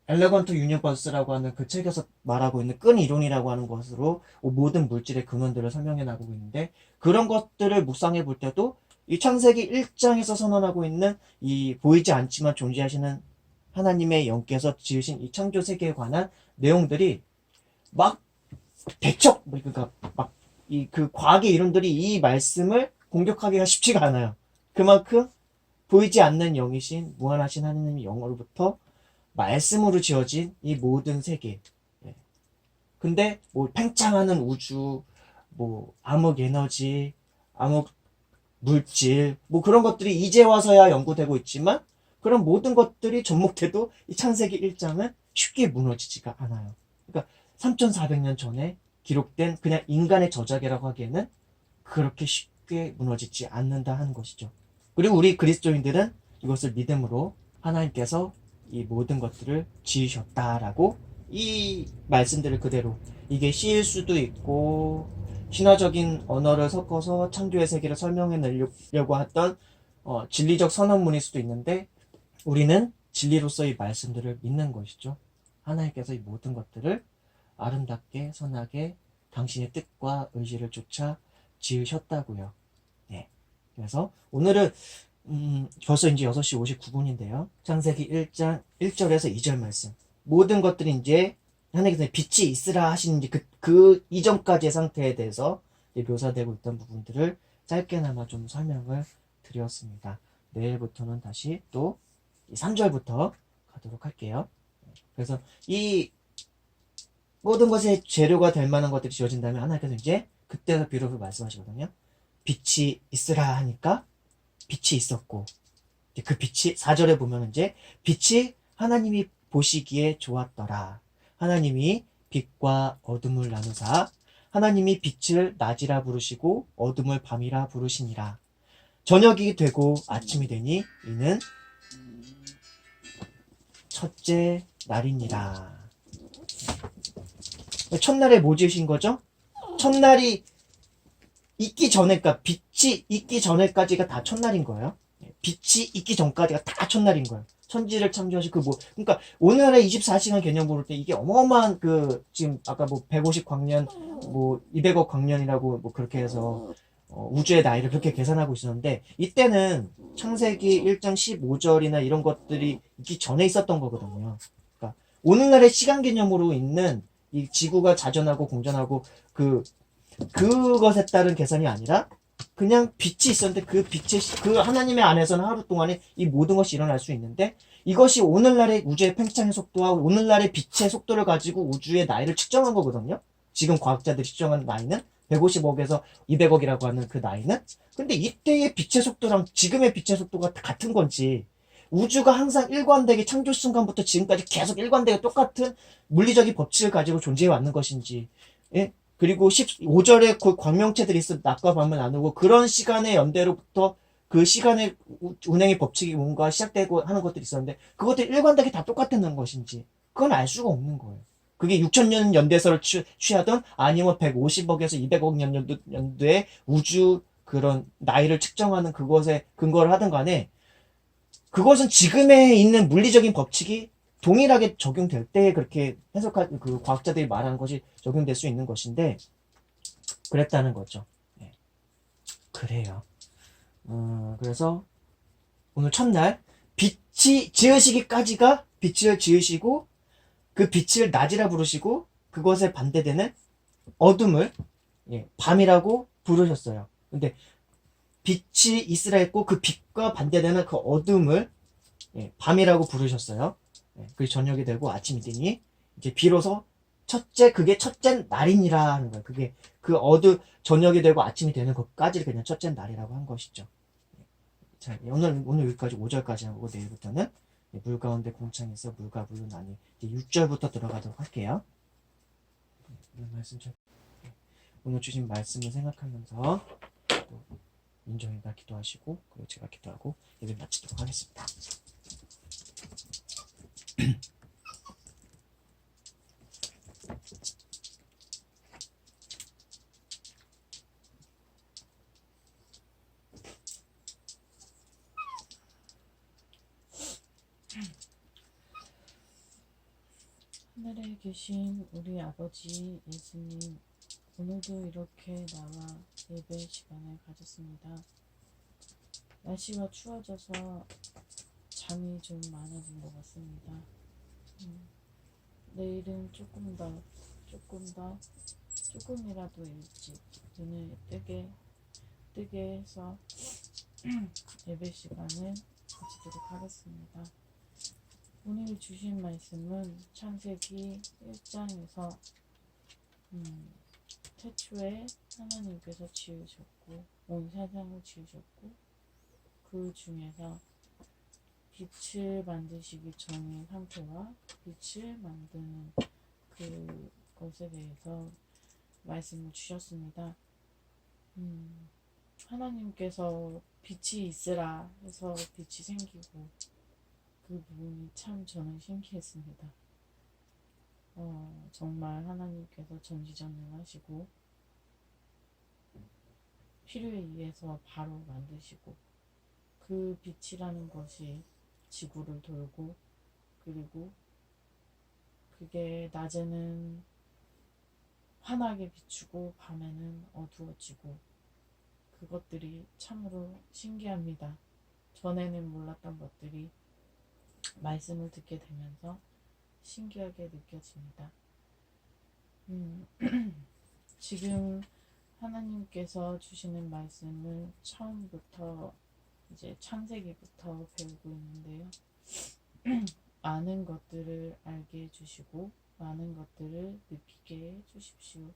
엘레건트 유니버스라고 하는 그 책에서 말하고 있는 끈 이론이라고 하는 것으로 모든 물질의 근원들을 설명해 나가고 있는데, 그런 것들을 묵상해 볼 때도 이 창세기 1장에서 선언하고 있는 이 보이지 않지만 존재하시는 하나님의 영께서 지으신 이 창조 세계에 관한 내용들이 막 배척, 그러니까 막 이 그 과학의 이론들이 이 말씀을 공격하기가 쉽지가 않아요. 그만큼 보이지 않는 영이신 무한하신 하나님의 영으로부터 말씀으로 지어진 이 모든 세계. 예. 근데 뭐 팽창하는 우주, 뭐 암흑 에너지, 암흑 물질, 뭐 그런 것들이 이제 와서야 연구되고 있지만, 그런 모든 것들이 접목돼도 이 창세기 1장은 쉽게 무너지지가 않아요. 그러니까 3,400년 전에 기록된 그냥 인간의 저작이라고 하기에는 그렇게 쉽게 무너지지 않는다 하는 것이죠. 그리고 우리 그리스도인들은 이것을 믿음으로 하나님께서 이 모든 것들을 지으셨다라고 이 말씀들을 그대로, 이게 시일 수도 있고 신화적인 언어를 섞어서 창조의 세계를 설명해 내려고 했던 진리적 선언문일 수도 있는데, 우리는 진리로서의 말씀들을 믿는 것이죠. 하나님께서 이 모든 것들을 아름답게 선하게 당신의 뜻과 의지를 쫓아 지으셨다고요. 네. 그래서 오늘은 벌써 이제 6시 59분인데요. 창세기 1장 1절에서 2절 말씀. 모든 것들이 이제 하나님께서 빛이 있으라 하신 그 이전까지의 상태에 대해서 묘사되고 있던 부분들을 짧게나마 좀 설명을 드렸습니다. 내일부터는 다시 또 3절부터 가도록 할게요. 그래서 이 모든 것의 재료가 될 만한 것들이 지어진다면 하나님께서 이제 그때서 비로소 말씀하시거든요. 빛이 있으라 하니까 빛이 있었고, 그 빛이 4절에 보면 이제 빛이 하나님이 보시기에 좋았더라. 하나님이 빛과 어둠을 나누사 하나님이 빛을 낮이라 부르시고 어둠을 밤이라 부르시니라. 저녁이 되고 아침이 되니 이는 첫째 날이니라. 첫날에 뭐 지으신 거죠? 첫날이 있기 전에, 그러니까 빛이 있기 전에까지가 다 첫날인 거예요. 빛이 있기 전까지가 다 첫날인 거예요. 천지를 창조하시고 그러니까 오늘날의 24시간 개념 볼 때 이게 어마어마한 지금 아까 뭐 150광년, 뭐 200억 광년이라고 뭐 그렇게 해서 우주의 나이를 그렇게 계산하고 있었는데, 이때는 창세기 1장 15절이나 이런 것들이 있기 전에 있었던 거거든요. 그러니까 오늘날의 시간 개념으로 있는 이 지구가 자전하고 공전하고 그것에 따른 계산이 아니라 그냥 빛이 있었는데 그 하나님의 안에서는 하루 동안에 이 모든 것이 일어날 수 있는데, 이것이 오늘날의 우주의 팽창의 속도와 오늘날의 빛의 속도를 가지고 우주의 나이를 측정한 거거든요. 지금 과학자들이 측정한 나이는 150억에서 200억이라고 하는 그 나이는. 근데 이때의 빛의 속도랑 지금의 빛의 속도가 같은 건지, 우주가 항상 일관되게 창조 순간부터 지금까지 계속 일관되게 똑같은 물리적인 법칙을 가지고 존재해 왔는 것인지, 예? 그리고 15절에 그 광명체들이 있어 낮과 밤을 나누고 그런 시간의 연대로부터 그 시간의 운행의 법칙이 뭔가 시작되고 하는 것들이 있었는데, 그것들이 일관되게 다 똑같았는 것인지 그건 알 수가 없는 거예요. 그게 6천년 연대설을 취하던 아니면 150억에서 200억 년도의 우주 그런 나이를 측정하는 그것에 근거를 하든 간에, 그것은 지금에 있는 물리적인 법칙이 동일하게 적용될 때 그렇게 해석한 그 과학자들이 말하는 것이 적용될 수 있는 것인데, 그랬다는 거죠. 네. 그래요. 그래서 오늘 첫날 빛이 지으시기까지가 빛을 지으시고 그 빛을 낮이라 부르시고 그것에 반대되는 어둠을 밤이라고 부르셨어요. 근데 빛이 있으라 했고 그 빛과 반대되는 그 어둠을 밤이라고 부르셨어요. 그리고 저녁이 되고 아침이 되니 이제 비로소 그게 첫째 날이니라 하는 거예요. 그게 저녁이 되고 아침이 되는 것까지를 그냥 첫째 날이라고 한 것이죠. 자, 오늘 여기까지 5절까지 하고 내일부터는 물 가운데 공창에서 물과 물로 나뉘 6절부터 들어가도록 할게요. 오늘 주신 말씀을 생각하면서 또 민정이가 기도하시고 그리고 제가 기도하고 예배 마치도록 하겠습니다. 하늘에 계신 우리 아버지 예수님, 오늘도 이렇게 나와 예배 시간을 가졌습니다. 날씨가 추워져서 잠이 좀 많아진 것 같습니다. 내일은 조금이라도 일찍 눈을 뜨게 해서 예배 시간을 가지도록 하겠습니다. 오늘 주신 말씀은 창세기 1장에서 태초에 하나님께서 지으셨고 온 세상을 지으셨고 그 중에서 빛을 만드시기 전의 상태와 빛을 만드는 그것에 대해서 말씀을 주셨습니다. 하나님께서 빛이 있으라 해서 빛이 생기고 그 부분이 참 저는 신기했습니다. 정말 하나님께서 전지전능하시고 필요에 의해서 바로 만드시고 그 빛이라는 것이 지구를 돌고 그리고 그게 낮에는 환하게 비추고 밤에는 어두워지고 그것들이 참으로 신기합니다. 전에는 몰랐던 것들이 말씀을 듣게 되면서 신기하게 느껴집니다. 지금 하나님께서 주시는 말씀을 처음부터 이제 창세기부터 배우고 있는데요. 많은 것들을 알게 해주시고 많은 것들을 느끼게 해주십시오.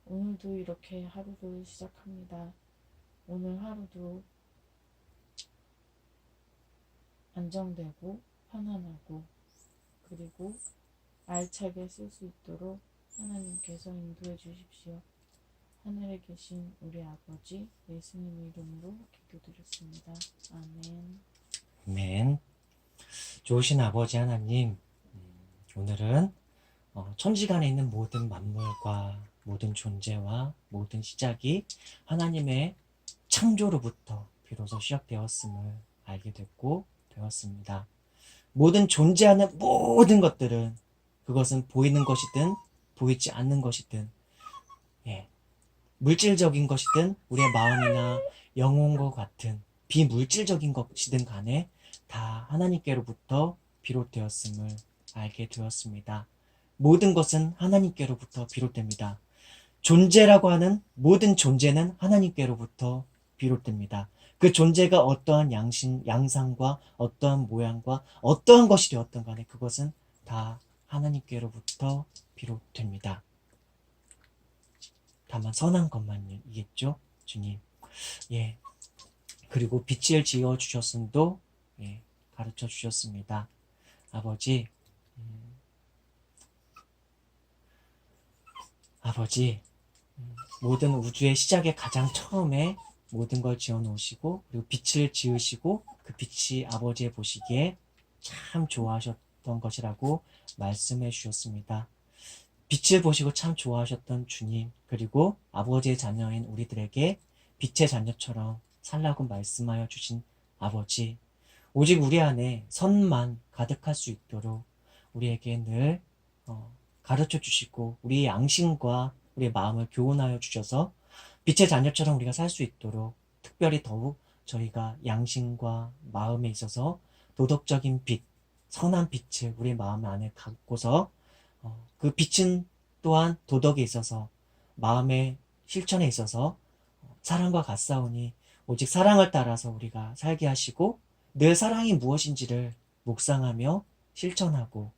오늘도 이렇게 하루를 시작합니다. 오늘 하루도 안정되고 편안하고 그리고 알차게 쓸 수 있도록 하나님께서 인도해 주십시오. 하늘에 계신 우리 아버지 예수님의 이름으로 기도드렸습니다. 아멘. 아멘. 좋으신 아버지 하나님, 오늘은 천지간에 있는 모든 만물과 모든 존재와 모든 시작이 하나님의 창조로부터 비로소 시작되었음을 알게 됐고 배웠습니다. 모든 존재하는 모든 것들은 그것은 보이는 것이든 보이지 않는 것이든 물질적인 것이든 우리의 마음이나 영혼과 같은 비물질적인 것이든 간에 다 하나님께로부터 비롯되었음을 알게 되었습니다. 모든 것은 하나님께로부터 비롯됩니다. 존재라고 하는 모든 존재는 하나님께로부터 비롯됩니다. 그 존재가 어떠한 양상과 어떠한 모양과 어떠한 것이 되었던 간에 그것은 다 하나님께로부터 비롯됩니다. 다만 선한 것만이겠죠, 주님. 그리고 빛을 지어 주셨음도 가르쳐 주셨습니다. 아버지, 모든 우주의 시작의 가장 처음에 모든 걸 지어 놓으시고 그리고 빛을 지으시고 그 빛이 아버지의 보시기에 참 좋아하셨던 것이라고 말씀해 주셨습니다. 빛을 보시고 참 좋아하셨던 주님, 그리고 아버지의 자녀인 우리들에게 빛의 자녀처럼 살라고 말씀하여 주신 아버지, 오직 우리 안에 선만 가득할 수 있도록 우리에게 늘 가르쳐 주시고 우리의 양심과 우리의 마음을 교훈하여 주셔서 빛의 자녀처럼 우리가 살 수 있도록 특별히 더욱 저희가 양심과 마음에 있어서 도덕적인 빛, 선한 빛을 우리 마음 안에 갖고서 그 빛은 또한 도덕에 있어서 마음의 실천에 있어서 사랑과 같사오니 오직 사랑을 따라서 우리가 살게 하시고 늘 사랑이 무엇인지를 묵상하며 실천하고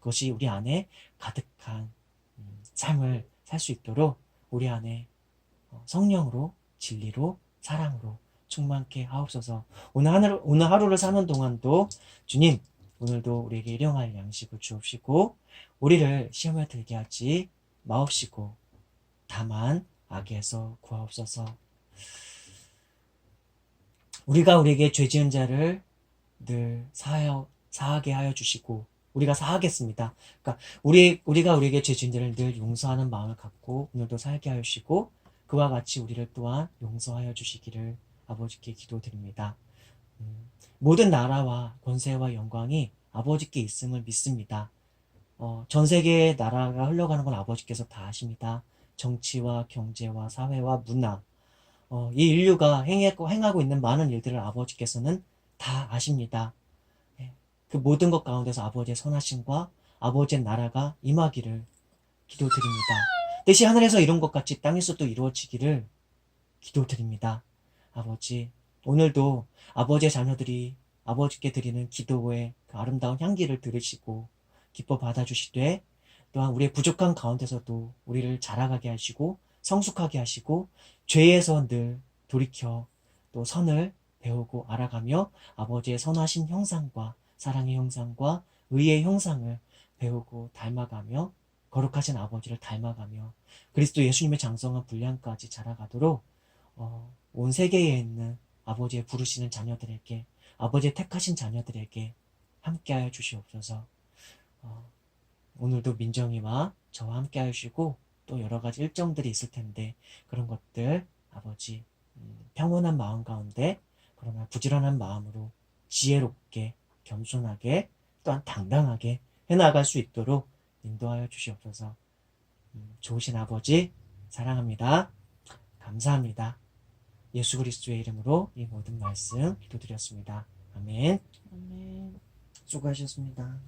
그것이 우리 안에 가득한 삶을 살 수 있도록 우리 안에 성령으로, 진리로, 사랑으로 충만케 하옵소서. 오늘 하루를 사는 동안도 주님, 오늘도 우리에게 일용할 양식을 주옵시고 우리를 시험에 들게 하지 마옵시고 다만 악에서 구하옵소서. 우리가 우리에게 죄 지은 자를 늘 사하게 하여 주시고 우리가 사하겠습니다. 그러니까 우리가 우리에게 죄 지은 자를 늘 용서하는 마음을 갖고 오늘도 살게 하여 주시고 그와 같이 우리를 또한 용서하여 주시기를 아버지께 기도드립니다. 모든 나라와 권세와 영광이 아버지께 있음을 믿습니다. 전 세계의 나라가 흘러가는 건 아버지께서 다 아십니다. 정치와 경제와 사회와 문화, 이 인류가 행하고 있는 많은 일들을 아버지께서는 다 아십니다. 그 모든 것 가운데서 아버지의 선하심과 아버지의 나라가 임하기를 기도드립니다. 뜻이 하늘에서 이룬 것 같이 땅에서도 이루어지기를 기도드립니다. 아버지, 오늘도 아버지의 자녀들이 아버지께 드리는 기도의 그 아름다운 향기를 들으시고 기뻐 받아주시되 또한 우리의 부족한 가운데서도 우리를 자라가게 하시고 성숙하게 하시고 죄에서 늘 돌이켜 또 선을 배우고 알아가며 아버지의 선하신 형상과 사랑의 형상과 의의 형상을 배우고 닮아가며 거룩하신 아버지를 닮아가며 그리스도 예수님의 장성한 분량까지 자라가도록 온 세계에 있는 아버지의 부르시는 자녀들에게 아버지의 택하신 자녀들에게 함께하여 주시옵소서. 오늘도 민정이와 저와 함께하여 주시고 또 여러 가지 일정들이 있을 텐데 그런 것들 아버지 평온한 마음 가운데 그러나 부지런한 마음으로 지혜롭게 겸손하게 또한 당당하게 해나갈 수 있도록 인도하여 주시옵소서. 좋으신 아버지 사랑합니다. 감사합니다. 예수 그리스도의 이름으로 이 모든 말씀 기도드렸습니다. 아멘. 아멘. 수고하셨습니다.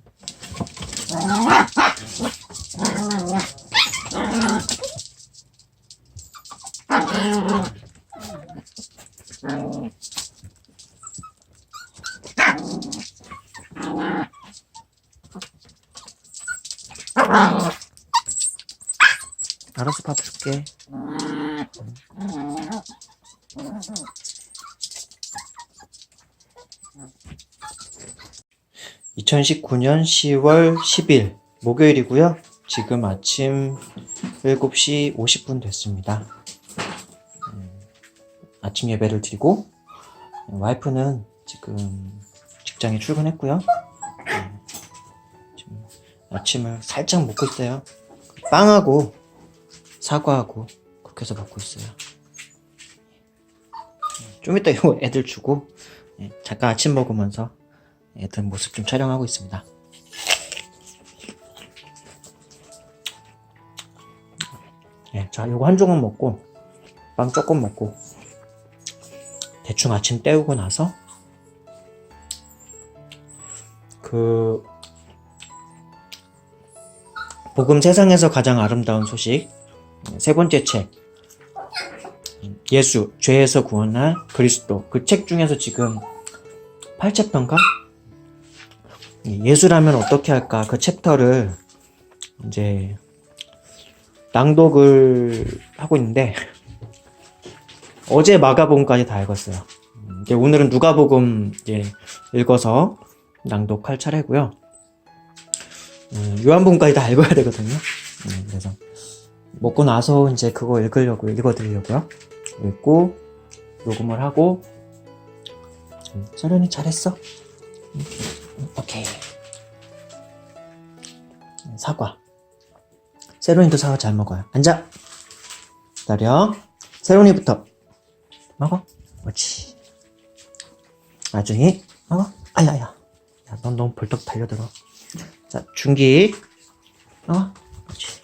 알아서 밥 줄게. 2019년 10월 10일 목요일이고요. 지금 아침 7시 50분 됐습니다. 아침 예배를 드리고 와이프는 지금 직장에 출근했고요. 지금 아침을 살짝 먹고 있어요. 빵하고 사과하고 그렇게 해서 먹고 있어요. 좀 이따 이거 애들 주고 잠깐 아침 먹으면서 애들 모습 좀 촬영하고 있습니다. 자, 요거 한 조각 먹고 빵 조금 먹고 대충 아침 때우고 나서 그 복음 세상에서 가장 아름다운 소식 세 번째 책 예수 죄에서 구원할 그리스도 그 책 중에서 지금 8챕터인가? 예수라면 어떻게 할까 그 챕터를 이제 낭독을 하고 있는데 어제 마가복음까지 다 읽었어요. 이제 오늘은 누가복음 이제 읽어서 낭독할 차례고요. 요한복음까지 다 읽어야 되거든요. 그래서 먹고 나서 이제 그거 읽어드리려고요. 읽고 녹음을 하고 서련이 잘했어? 오케이. 사과. 세론이도 사과 잘 먹어요. 앉아. 기다려. 세론이부터 먹어. 그렇지. 나중에 먹어. 아야야. 야, 넌 너무 벌떡 달려들어. 자, 준기. 그렇지.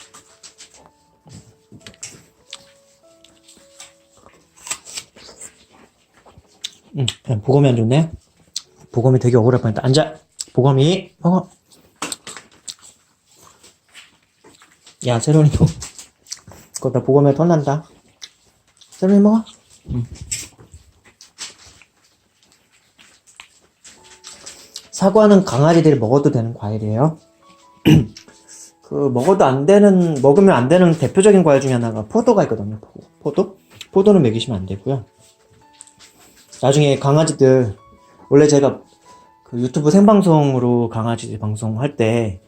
보검이 안 좋네. 보검이 되게 억울할 뻔했다. 앉아. 보검이 먹어. 야, 세론이도 그거 다 보검에 턴난다. 세론이 먹어. 사과는 강아지들이 먹어도 되는 과일이에요. 먹으면 안 되는 대표적인 과일 중에 하나가 포도가 있거든요. 포도는 먹이시면 안 되고요. 나중에 강아지들, 원래 제가 그 유튜브 생방송으로 강아지 방송할 때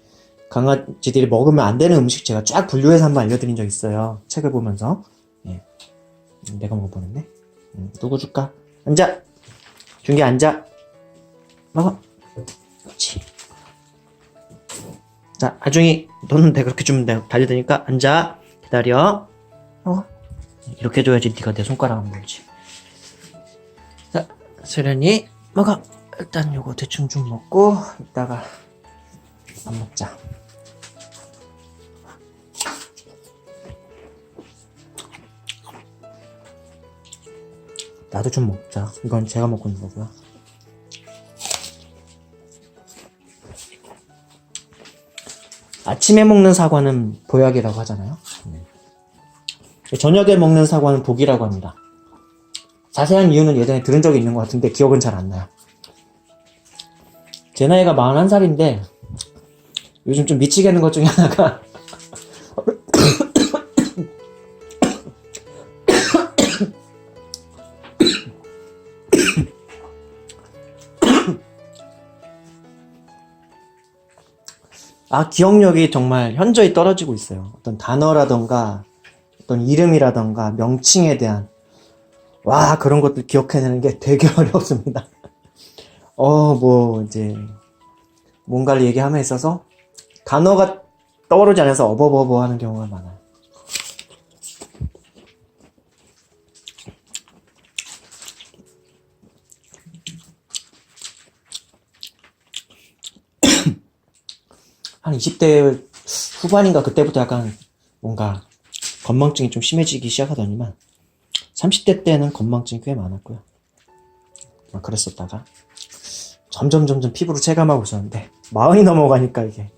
강아지들이 먹으면 안 되는 음식 제가 쫙 분류해서 한번 알려드린 적 있어요. 책을 보면서. 예. 내가 먹어보는데. 누구 줄까? 앉아! 준기 앉아! 먹어! 그렇지. 자, 아중이, 너는 내가 그렇게 주면 내가 달려드니까 앉아. 기다려. 이렇게 줘야지 네가 내 손가락 안 보이지. 자, 세련이 먹어. 일단 요거 대충 좀 먹고 이따가 밥 먹자. 나도 좀 먹자. 이건 제가 먹고 있는 거고요. 아침에 먹는 사과는 보약이라고 하잖아요. 저녁에 먹는 사과는 복이라고 합니다. 자세한 이유는 예전에 들은 적이 있는 것 같은데 기억은 잘 안 나요. 제 나이가 41살인데 요즘 좀 미치게 하는 것 중에 하나가 기억력이 정말 현저히 떨어지고 있어요. 어떤 단어라던가 어떤 이름이라던가 명칭에 대한 그런 것들 기억해내는 게 되게 어렵습니다. 이제 뭔가를 얘기함에 있어서 단어가 떠오르지 않아서 어버버버 하는 경우가 많아요. 한 20대 후반인가 그때부터 약간 뭔가 건망증이 좀 심해지기 시작하더니만 30대 때는 건망증이 꽤 많았고요. 그랬었다가 점점 피부로 체감하고 있었는데 40이 넘어가니까 이게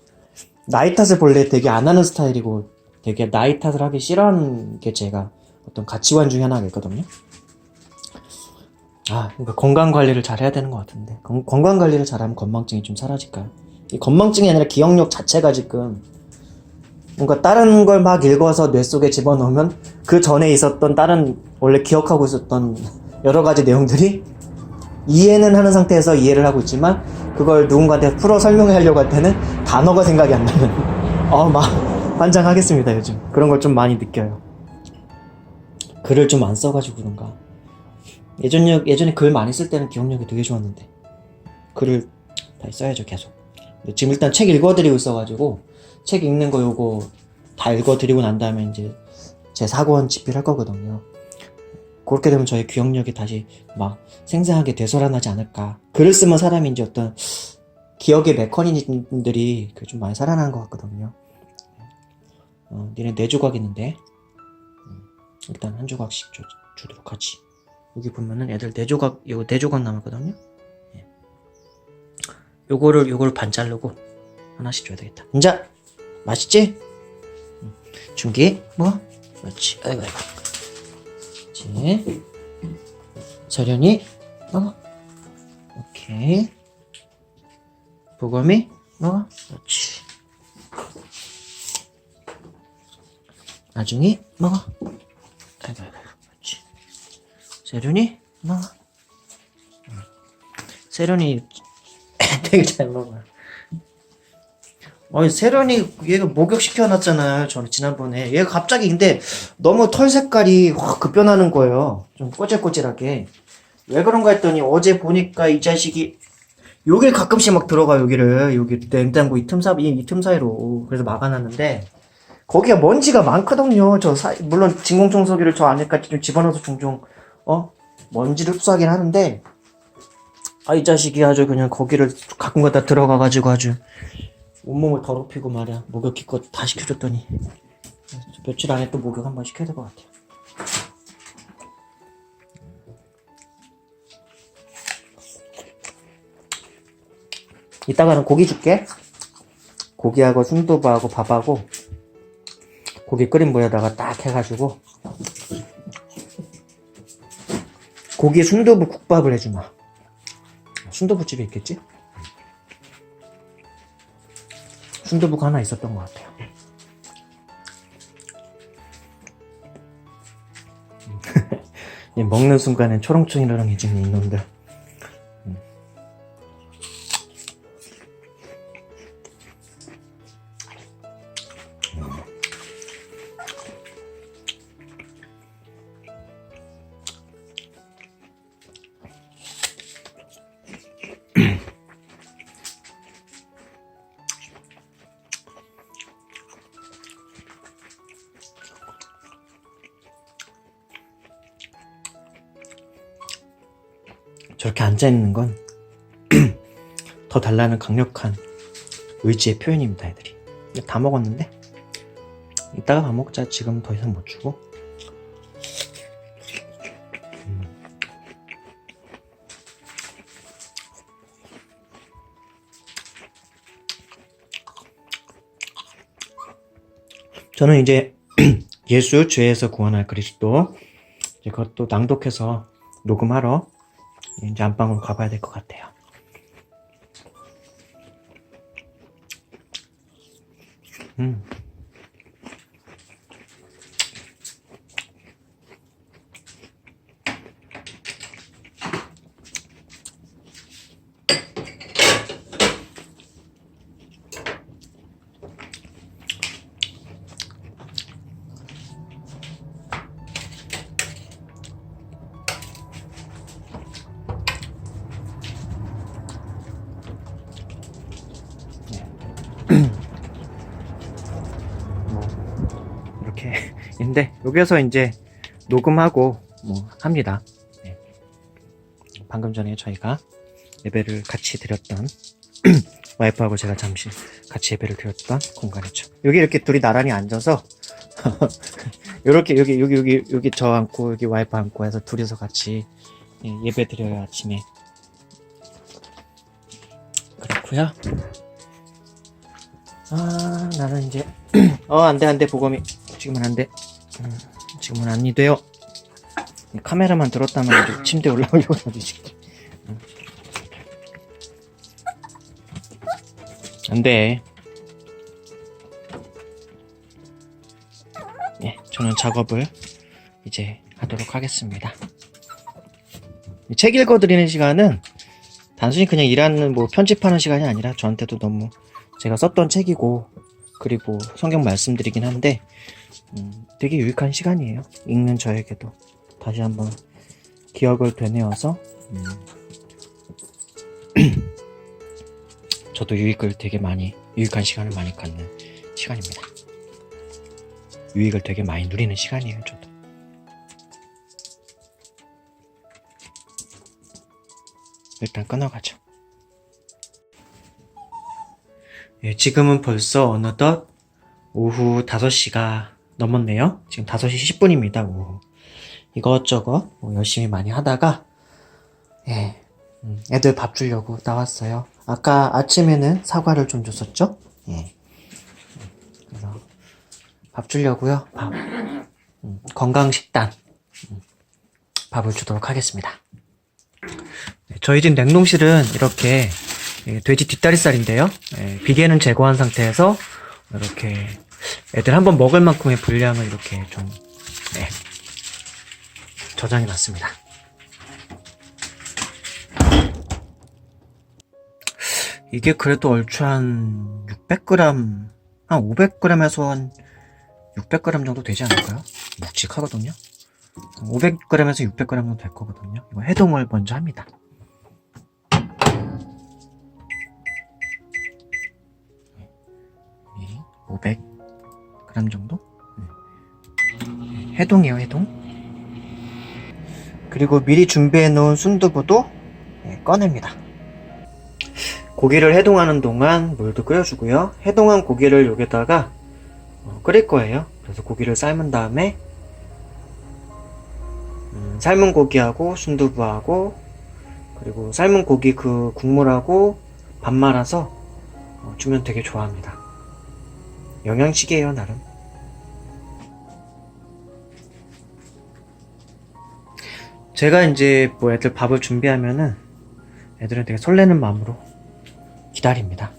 나이 탓을 본래 되게 안 하는 스타일이고 되게 나이 탓을 하기 싫어하는 게 제가 어떤 가치관 중에 하나가 있거든요. 그러니까 건강 관리를 잘 해야 되는 것 같은데 건강 관리를 잘하면 건망증이 좀 사라질까요? 이 건망증이 아니라 기억력 자체가 지금 뭔가 다른 걸 막 읽어서 뇌 속에 집어넣으면 그 전에 있었던 다른 원래 기억하고 있었던 여러 가지 내용들이 이해는 하는 상태에서 이해를 하고 있지만 그걸 누군가한테 풀어 설명하려고 할 때는 단어가 생각이 안 나면 막 환장하겠습니다. 요즘 그런 걸 좀 많이 느껴요. 글을 좀 안 써가지고 그런가. 예전에 글 많이 쓸 때는 기억력이 되게 좋았는데 글을 다시 써야죠. 계속. 지금 일단 책 읽어드리고 있어가지고 책 읽는 거 요거 다 읽어드리고 난 다음에 이제 제 사고원 집필할 거거든요. 그렇게 되면 저의 기억력이 다시 막 생생하게 되살아나지 않을까. 글을 쓰면 사람이 이제 어떤 기억의 메커니즘들이 좀 많이 살아나는 것 같거든요. 니네 4조각 있는데 일단 한 조각씩 주도록 하지. 여기 보면은 애들 4조각, 이거 4조각 남았거든요. 요거를 반 자르고 하나씩 줘야 되겠다. 인자 맛있지? 준기 뭐? 그렇지. 아이고. 그렇지. 서련이 먹어. 오케이. 보검이 먹어. 그렇지. 나중이 먹어. 아이고. 그렇지. 세련이 먹어. 세련이 되게 잘 먹어요. 세련이 얘가 목욕 시켜놨잖아요. 저는 지난번에 얘가 갑자기 근데 너무 털 색깔이 확 급변하는 거예요. 좀 꼬질꼬질하게. 왜 그런가 했더니 어제 보니까 이 자식이 여길 가끔씩 막 들어가. 여기 냉장고 이 틈 사이로. 그래서 막아놨는데 거기가 먼지가 많거든요. 물론 진공청소기를 저 안에까지 좀 집어넣어서 종종 먼지를 흡수하긴 하는데 이 자식이 아주 그냥 거기를 가끔 가다 들어가가지고 아주 온몸을 더럽히고 말이야. 목욕 기껏 다 시켜줬더니 며칠 안에 또 목욕 한번 시켜야 될 것 같아요. 이따가는 고기 줄게. 고기하고 순두부하고 밥하고 고기 끓인 물에다가 딱 해가지고 고기 순두부 국밥을 해주마. 순두부집에 있겠지? 순두부가 하나 있었던 것 같아요. 먹는 순간엔 초롱초롱해지는 이놈들. 저렇게 앉아있는 건 더 달라는 강력한 의지의 표현입니다, 애들이. 다 먹었는데 이따가 밥 먹자. 지금 더 이상 못 주고. 저는 이제 예수 죄에서 구원할 그리스도 이제 그것도 낭독해서 녹음하러 이제 안방으로 가봐야 될 것 같아요. 이렇게 인데 여기서 이제 녹음하고 뭐 합니다. 네. 방금 전에 저희가 예배를 같이 드렸던 와이프하고 제가 잠시 같이 예배를 드렸던 공간이죠. 여기 이렇게 둘이 나란히 앉아서 이렇게 여기 저 앉고 여기 와이프 앉고 해서 둘이서 같이 예배 드려요, 아침에. 그렇고요. 아, 나는 이제 안돼 보검이 지금은 안돼. 지금은 안 돼요. 카메라만 들었다면 이제 침대에 올라오려고 하지. 안돼. 네, 저는 작업을 이제 하도록 하겠습니다. 책 읽어드리는 시간은 단순히 그냥 일하는 뭐 편집하는 시간이 아니라 저한테도 너무 제가 썼던 책이고 그리고 성경 말씀드리긴 한데 되게 유익한 시간이에요. 읽는 저에게도 다시 한번 기억을 되뇌어서 저도 유익한 시간을 많이 갖는 시간입니다. 유익을 되게 많이 누리는 시간이에요, 저도. 일단 끊어가죠. 예, 지금은 벌써 어느덧 오후 5시가 넘었네요. 지금 5시 10분입니다. 오후. 이것저것 뭐 열심히 많이 하다가 애들 밥 주려고 나왔어요. 아까 아침에는 사과를 좀 줬었죠? 예. 그래서 밥 주려고요. 건강식단 밥을 주도록 하겠습니다. 네, 저희 집 냉동실은 이렇게 돼지 뒷다리살인데요. 비계는 제거한 상태에서 이렇게 애들 한번 먹을 만큼의 분량을 이렇게 좀 저장해 놨습니다. 이게 그래도 얼추 한 600g, 한 500g에서 한 600g 정도 되지 않을까요? 묵직하거든요. 500g에서 600g 정도 될 거거든요. 이거 해동을 먼저 합니다. 500g 정도? 해동이에요, 해동. 그리고 미리 준비해 놓은 순두부도 꺼냅니다. 고기를 해동하는 동안 물도 끓여주고요. 해동한 고기를 여기다가 끓일 거예요. 그래서 고기를 삶은 다음에 삶은 고기하고 순두부하고 그리고 삶은 고기 그 국물하고 밥 말아서 주면 되게 좋아합니다. 영양식이에요, 나름. 제가 이제 뭐 애들 밥을 준비하면은 애들은 되게 설레는 마음으로 기다립니다.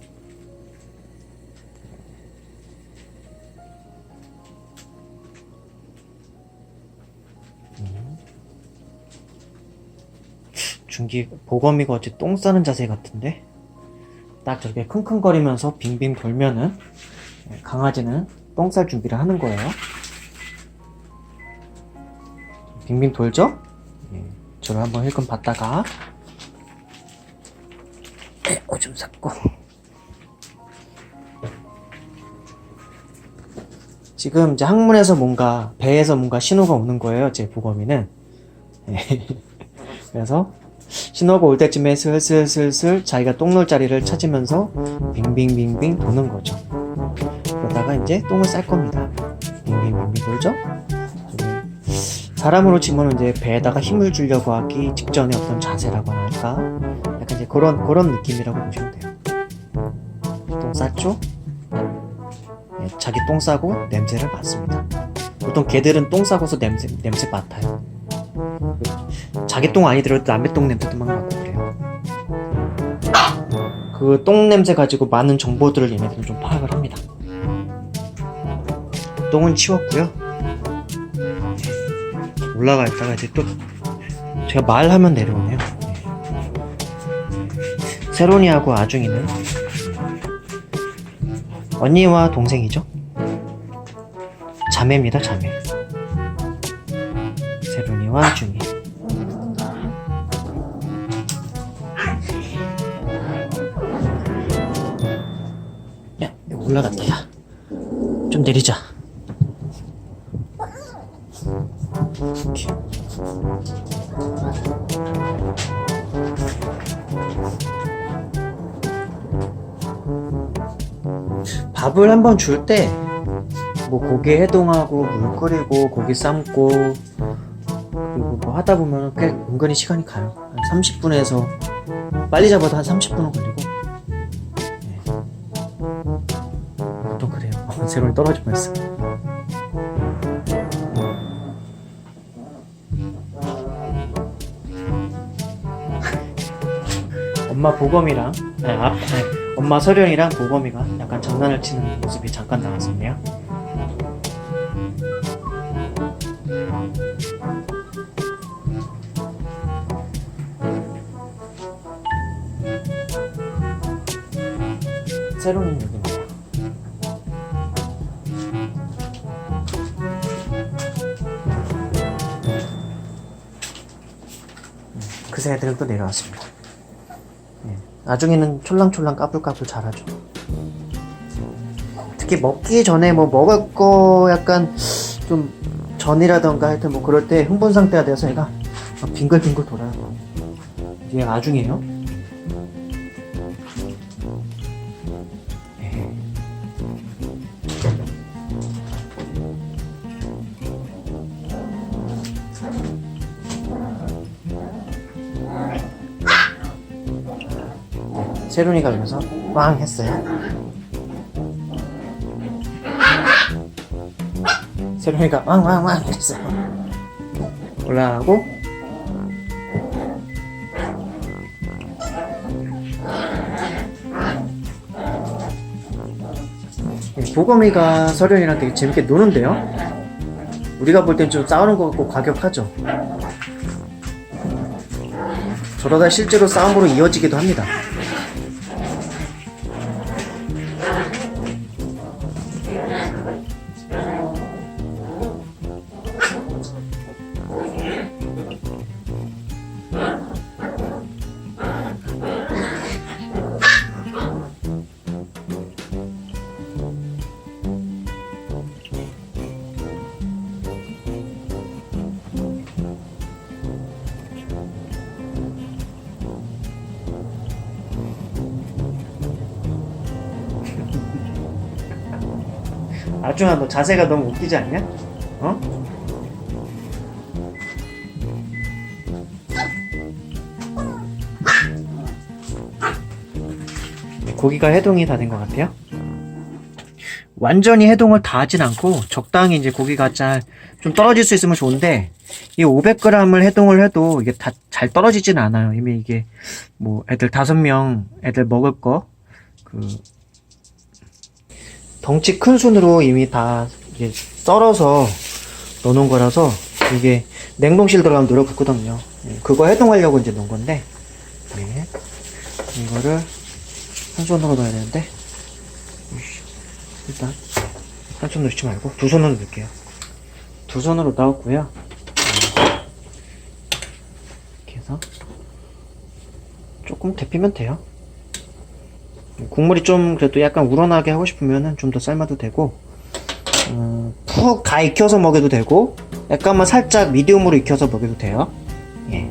준기 보검이가 어째 똥 싸는 자세 같은데? 딱 저렇게 킁킁거리면서 빙빙 돌면은 강아지는 똥 쌀 준비를 하는 거예요. 빙빙 돌죠? 저를 한번 힐끔 봤다가 오줌 쌌고 지금 이제 항문에서 뭔가 배에서 뭔가 신호가 오는 거예요. 제 보검이는. 그래서 신호가 올 때쯤에 슬슬슬슬 자기가 똥 놀 자리를 찾으면서 빙빙빙빙 도는 거죠. 그러다가 이제 똥을 쌀 겁니다. 빙빙빙빙 돌죠? 사람으로 치면 이제 배에다가 힘을 주려고 하기 직전의 어떤 자세라고 할까? 약간 이제 그런 느낌이라고 보시면 돼요. 똥 쌌죠? 네, 자기 똥 싸고 냄새를 맡습니다. 보통 개들은 똥 싸고서 냄새 맡아요. 자기 똥 아니더라도 남의 똥 냄새도 막 맡고 그래요. 그 똥 냄새 가지고 많은 정보들을 얘네들은 좀 파악을 합니다. 똥은 치웠고요. 올라가 있다가 이제 또 제가 말하면 내려오네요. 세론이하고 아중이는 언니와 동생이죠. 자매입니다, 자매. 세론이와 아중이. 야, 여기 올라갔다. 야, 좀 내리자. 이렇게. 밥을 한번 줄 때 뭐 고기 해동하고 물 끓이고 고기 삶고 그리고 뭐 하다 보면 꽤 은근히 시간이 가요. 한 30분에서 빨리 잡아도 한 30분은 걸리고. 네. 보통 그래요. 세론이 떨어질 뻔했어. 엄마 보검이랑 엄마 서련이랑 보검이가 약간 장난을 치는 모습이 잠깐 나왔었네요. 세론이는 여기입니다. 그새 애들은 또 내려왔습니다. 나중에는 촐랑촐랑 까불까불 잘하죠. 특히 먹기 전에 뭐 먹을 거 약간 좀 전이라던가 하여튼 뭐 그럴 때 흥분 상태가 돼서 얘가 막 빙글빙글 돌아요. 이게 아중이에요. 세론이가 여기서 왕 했어요. 세론이가 왕 했어요. 올라가고 보검이가 서련이랑 되게 재밌게 노는데요. 우리가 볼 땐 좀 싸우는 것 같고 과격하죠. 저러다 실제로 싸움으로 이어지기도 합니다. 아중아, 너 자세가 너무 웃기지 않냐? 어? 고기가 해동이 다 된 것 같아요. 완전히 해동을 다 하진 않고 적당히 이제 고기가 좀 떨어질 수 있으면 좋은데 이 500g을 해동을 해도 이게 다 잘 떨어지진 않아요. 이미 이게 뭐 애들 5명 애들 먹을 거 덩치 큰 순으로 이미 다 이게 썰어서 넣어놓은 거라서 이게 냉동실 들어가면 노래 붙거든요. 그거 해동하려고 이제 놓은 건데, 네. 이거를 한 손으로 넣어야 되는데, 일단 한 손 넣지 말고 두 손으로 넣을게요. 두 손으로 넣었고요. 이렇게 해서 조금 데피면 돼요. 국물이 좀 그래도 약간 우러나게 하고 싶으면은 좀 더 삶아도 되고, 푹 다 익혀서 먹여도 되고, 약간만 살짝 미디움으로 익혀서 먹여도 돼요. 예.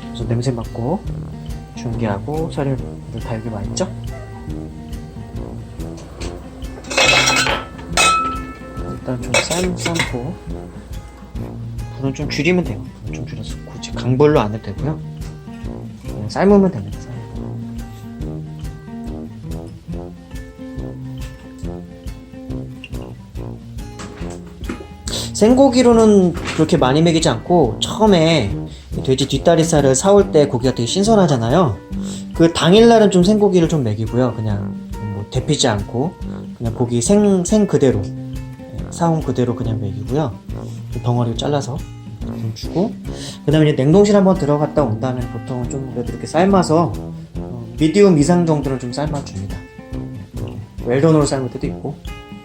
그래서 냄새 맡고 중계하고 서류를 다 여기 와 있죠? 일단 좀 삶고 불은 좀 줄이면 돼요. 좀 줄여서 굳이 강불로 안 해도 되고요. 그냥 삶으면 됩니다. 생고기로는 그렇게 많이 먹이지 않고, 처음에 돼지 뒷다리살을 사올 때 고기가 되게 신선하잖아요. 그 당일날은 좀 생고기를 좀 먹이고요. 그냥 뭐 데피지 않고 그냥 고기 생 그대로, 사온 그대로 그냥 먹이고요. 덩어리를 잘라서 좀 주고, 그 다음에 이제 냉동실 한번 들어갔다 온 다음에 보통은 좀 그래도 이렇게 삶아서 미디움 이상 정도는 좀 삶아줍니다. 웰던으로 삶을 때도 있고,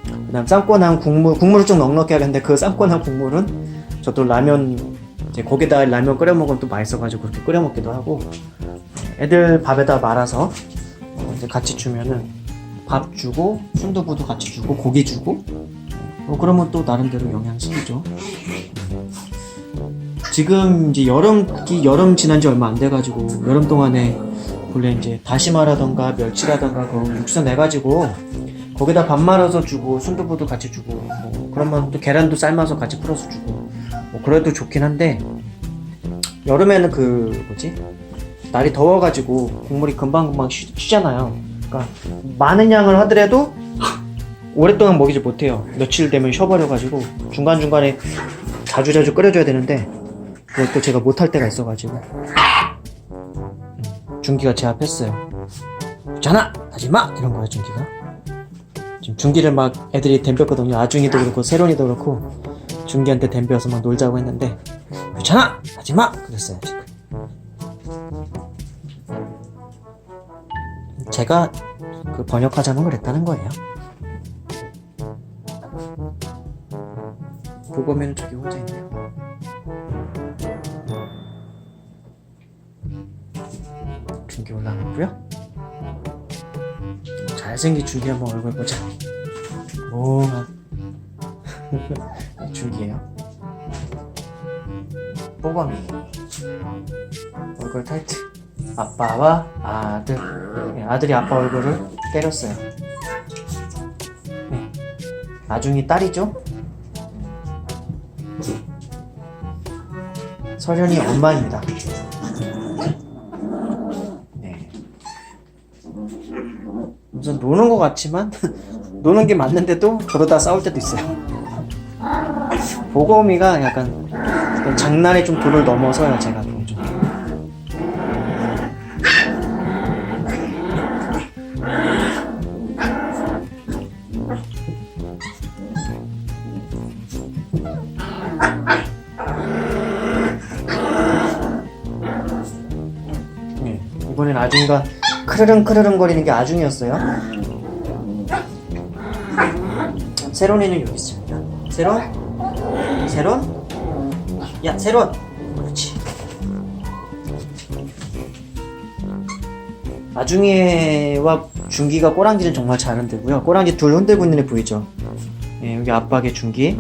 그 다음 삶고 난 국물을 좀 넉넉히 하겠는데, 그 삶고 난 국물은 저도 라면, 이제 거기다 라면 끓여 먹으면 또 맛있어가지고 그렇게 끓여 먹기도 하고, 애들 밥에다 말아서 이제 같이 주면은 밥 주고 순두부도 같이 주고 고기 주고, 그러면 또 나름대로 영양식이죠. 지금 이제 여름 지난 지 얼마 안 돼가지고, 여름 동안에 원래 이제 다시마라던가 멸치라던가 그 육수 내가지고 거기다 밥 말아서 주고 순두부도 같이 주고, 뭐 그러면 또 계란도 삶아서 같이 풀어서 주고, 뭐 그래도 좋긴 한데, 여름에는 그 뭐지, 날이 더워가지고 국물이 금방금방 쉬잖아요. 그러니까 많은 양을 하더라도 오랫동안 먹이지 못해요. 며칠 되면 쉬어버려가지고 중간중간에 자주자주 끓여줘야 되는데, 그것도 제가 못할 때가 있어가지고 준기가 제압했어요. 있잖아! 하지마! 이런 거예요, 준기가. 지금 준기를 막 애들이 덤볐거든요. 아중이도 그렇고 세론이도 그렇고 준기한테 덤벼서 막 놀자고 했는데, 괜찮아! 하지마! 그랬어요, 지금. 제가 그 번역하자면 그랬다는 거예요. 보고면 저기 혼자 있네요. 준기 올라갔고요. 잘생긴 준기 한번 얼굴 보자. 오, 준기예요. 뽀감이 얼굴 타이트. 아빠와 아들. 아들이 아빠 얼굴을 때렸어요. 네. 아중이 딸이죠. 서련이 엄마입니다. 네. 우선 노는 것 같지만 노는 게 맞는데도 저러다 싸울 때도 있어요. 보검이가 약간 장난에 좀 도를 넘어서요. 제가 좀. 이번엔 아중이가 크르릉 거리는 게 아중이었어요. 세론이는 여기 있습니다. 세론, 야 세론, 그렇지. 아중이와 준기가 꼬랑지는 정말 잘 흔들고요. 꼬랑지 둘 흔들고 있는 애 보이죠? 예, 여기 아빠의 준기,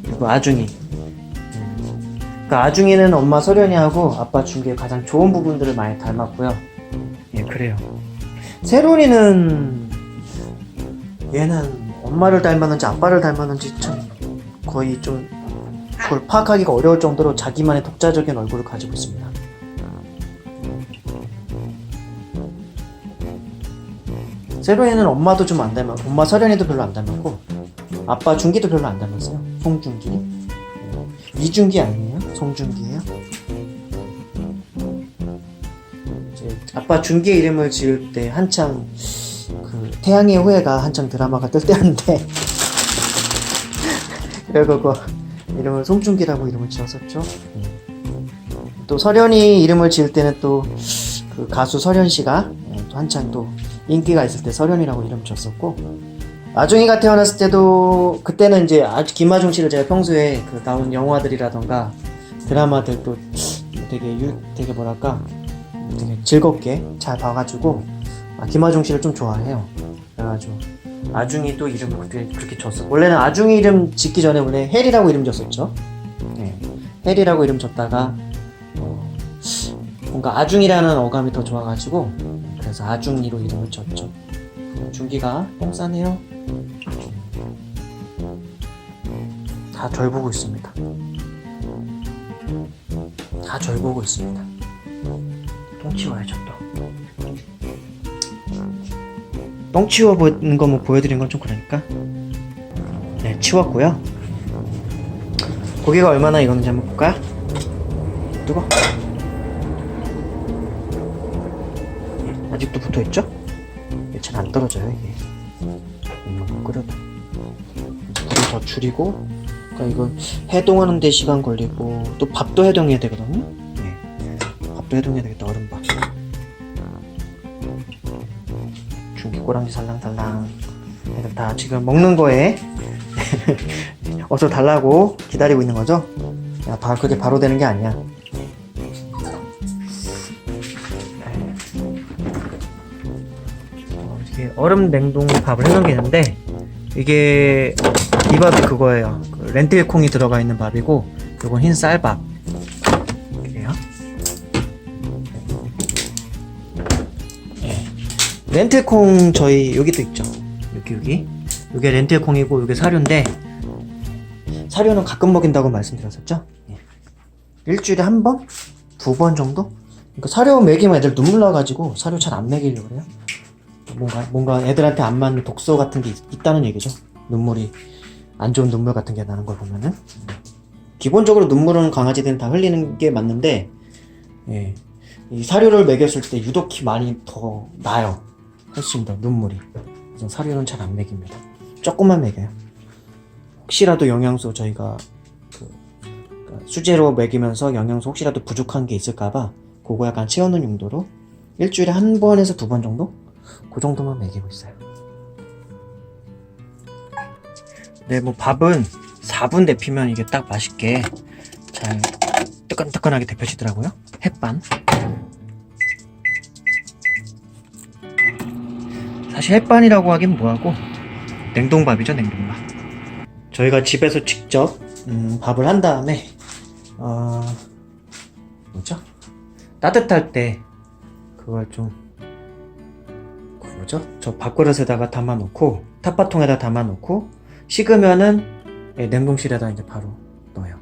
그리고 아중이. 그러니까 아중이는 엄마 서련이하고 아빠 준기의 가장 좋은 부분들을 많이 닮았고요. 예, 그래요. 세론이는, 얘는 엄마를 닮았는지 아빠를 닮았는지 참 거의 좀 그걸 파악하기가 어려울 정도로 자기만의 독자적인 얼굴을 가지고 있습니다. 세론이는 엄마도 좀 안 닮았고, 엄마 서련이도 별로 안 닮았고, 아빠 준기도 별로 안 닮았어요. 송준기. 이준기 아니에요? 송준기예요. 이제 아빠 준기의 이름을 지을 때 한창 그 태양의 후예가 한창 드라마가 뜰 때였는데 그래서 이름을 송중기라고 이름을 지었었죠. 또 설현이 이름을 지을 때는 또 그 가수 설현 씨가 또 한창 또 인기가 있을 때 설현이라고 이름 지었었고, 아중이가 태어났을 때도 그때는 이제 김아중 씨를 제가 평소에 그 나온 영화들이라던가 드라마들 또 되게 뭐랄까 되게 즐겁게 잘 봐가지고 김아중 씨를 좀 좋아해요. 그래가지고 아중이 또 이름을 그렇게 줬어. 원래는 아중이 이름 짓기 전에 원래 헬이라고 이름 줬었죠. 네. 헬이라고 이름 줬다가 뭔가 아중이라는 어감이 더 좋아가지고 그래서 아중이로 이름을 줬죠. 중기가 똥 싸네요. 다 절 보고 있습니다. 다 절 보고 있습니다. 똥 치워야죠 또. 똥 치워보는 거 뭐 보여드린 건 좀 그러니까. 네, 치웠고요. 고기가 얼마나 익었는지 한번 볼까요? 뜨거? 아직도 붙어있죠? 잘 안 떨어져요 이게. 이거 끓여도 불을 더 줄이고, 그러니까 이거 해동하는 데 시간 걸리고 또 밥도 해동해야 되거든요. 네, 밥도 해동해야 되겠다. 얼음밥. 중기 꼬랑지 살랑살랑. 애들 다 지금 먹는 거에 어서 달라고 기다리고 있는 거죠. 야, 그게 바로 되는 게 아니야. 이게 얼음 냉동 밥을 해놓은 게 있는데, 이게 이 밥이 그거예요. 그 렌틸콩이 들어가 있는 밥이고, 이건 흰 쌀밥. 그래요? 네. 렌틸콩 저희 여기도 있죠. 여기. 이게 렌틸콩이고 이게 사료인데, 사료는 가끔 먹인다고 말씀드렸었죠. 예. 일주일에 한 번? 2번 정도? 그러니까 사료 먹이면 애들 눈물 나가지고 사료 잘 안 먹이려고 그래요. 뭔가 애들한테 안 맞는 독소 같은 게 있다는 얘기죠. 눈물이 안 좋은 눈물 같은 게 나는 걸 보면은, 기본적으로 눈물은 강아지들은 다 흘리는 게 맞는데, 예, 이 사료를 먹였을 때 유독히 많이 더 나요. 훨씬 더 눈물이. 그래서 사료는 잘 안 먹입니다. 조금만 먹여요. 혹시라도 영양소 저희가 수제로 먹이면서 영양소 혹시라도 부족한 게 있을까봐 그거 약간 채우는 용도로 일주일에 1번에서 2번 정도? 그 정도만 먹이고 있어요. 네, 뭐 밥은 4분 데피면 이게 딱 맛있게 잘 뜨끈뜨끈하게 데펴지더라고요. 햇반. 사실 햇반이라고 하긴 뭐하고 냉동밥이죠, 냉동밥. 저희가 집에서 직접 밥을 한 다음에 뭐죠? 따뜻할 때 그걸 좀 저 밥그릇에다가 담아놓고 텃밭통에다 담아놓고 식으면은 냉동실에다 이제 바로 넣어요.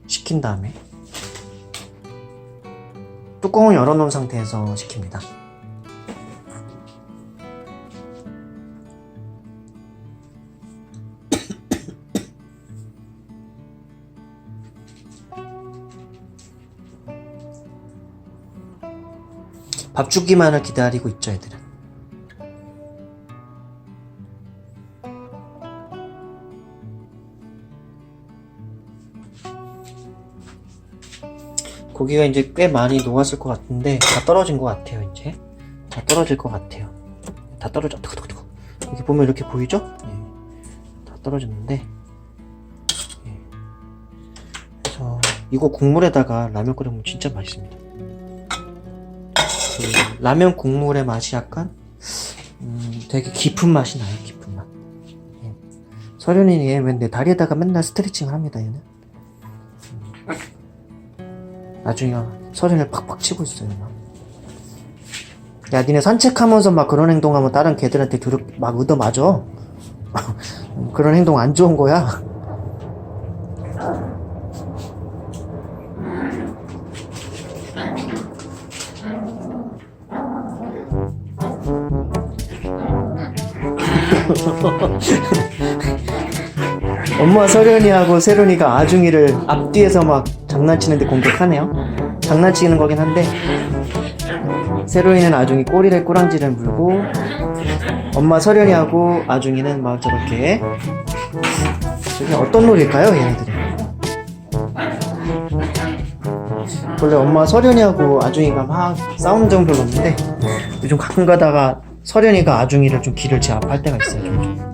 식힌 다음에 뚜껑을 열어놓은 상태에서 식힙니다. 밥 주기만을 기다리고 있죠, 애들은. 고기가 이제 꽤 많이 녹았을 것 같은데 다 떨어진 것 같아요. 이제 다 떨어질 것 같아요. 다 떨어져. 여기 보면 이렇게 보이죠? 네. 다 떨어졌는데, 네. 그래서 이거 국물에다가 라면 끓여 먹으면 진짜 맛있습니다. 그 라면 국물의 맛이 약간 되게 깊은 맛이 나요. 깊은 맛. 예. 서련이는 얘 왜 내 다리에다가 맨날 스트레칭을 합니다. 얘는. 나중에 서련이를 팍팍 치고 있어요. 야, 니네 산책하면서 막 그런 행동하면 다른 개들한테 막 얻어맞아. 그런 행동 안 좋은 거야. 엄마 서련이하고 세련이가 아중이를 앞뒤에서 막 장난치는데 공격하네요. 장난치는 거긴 한데, 세련이는 아중이 꼬랑지를 물고 엄마 서련이하고 아중이는 막 저렇게 저게 어떤 놀일까요, 얘네들이? 원래 엄마 서련이하고 아중이가 막 싸우는 정도는 없는데 요즘 가끔 가다가 서련이가 아중이를 좀 기를 제압할 때가 있어요. 좀.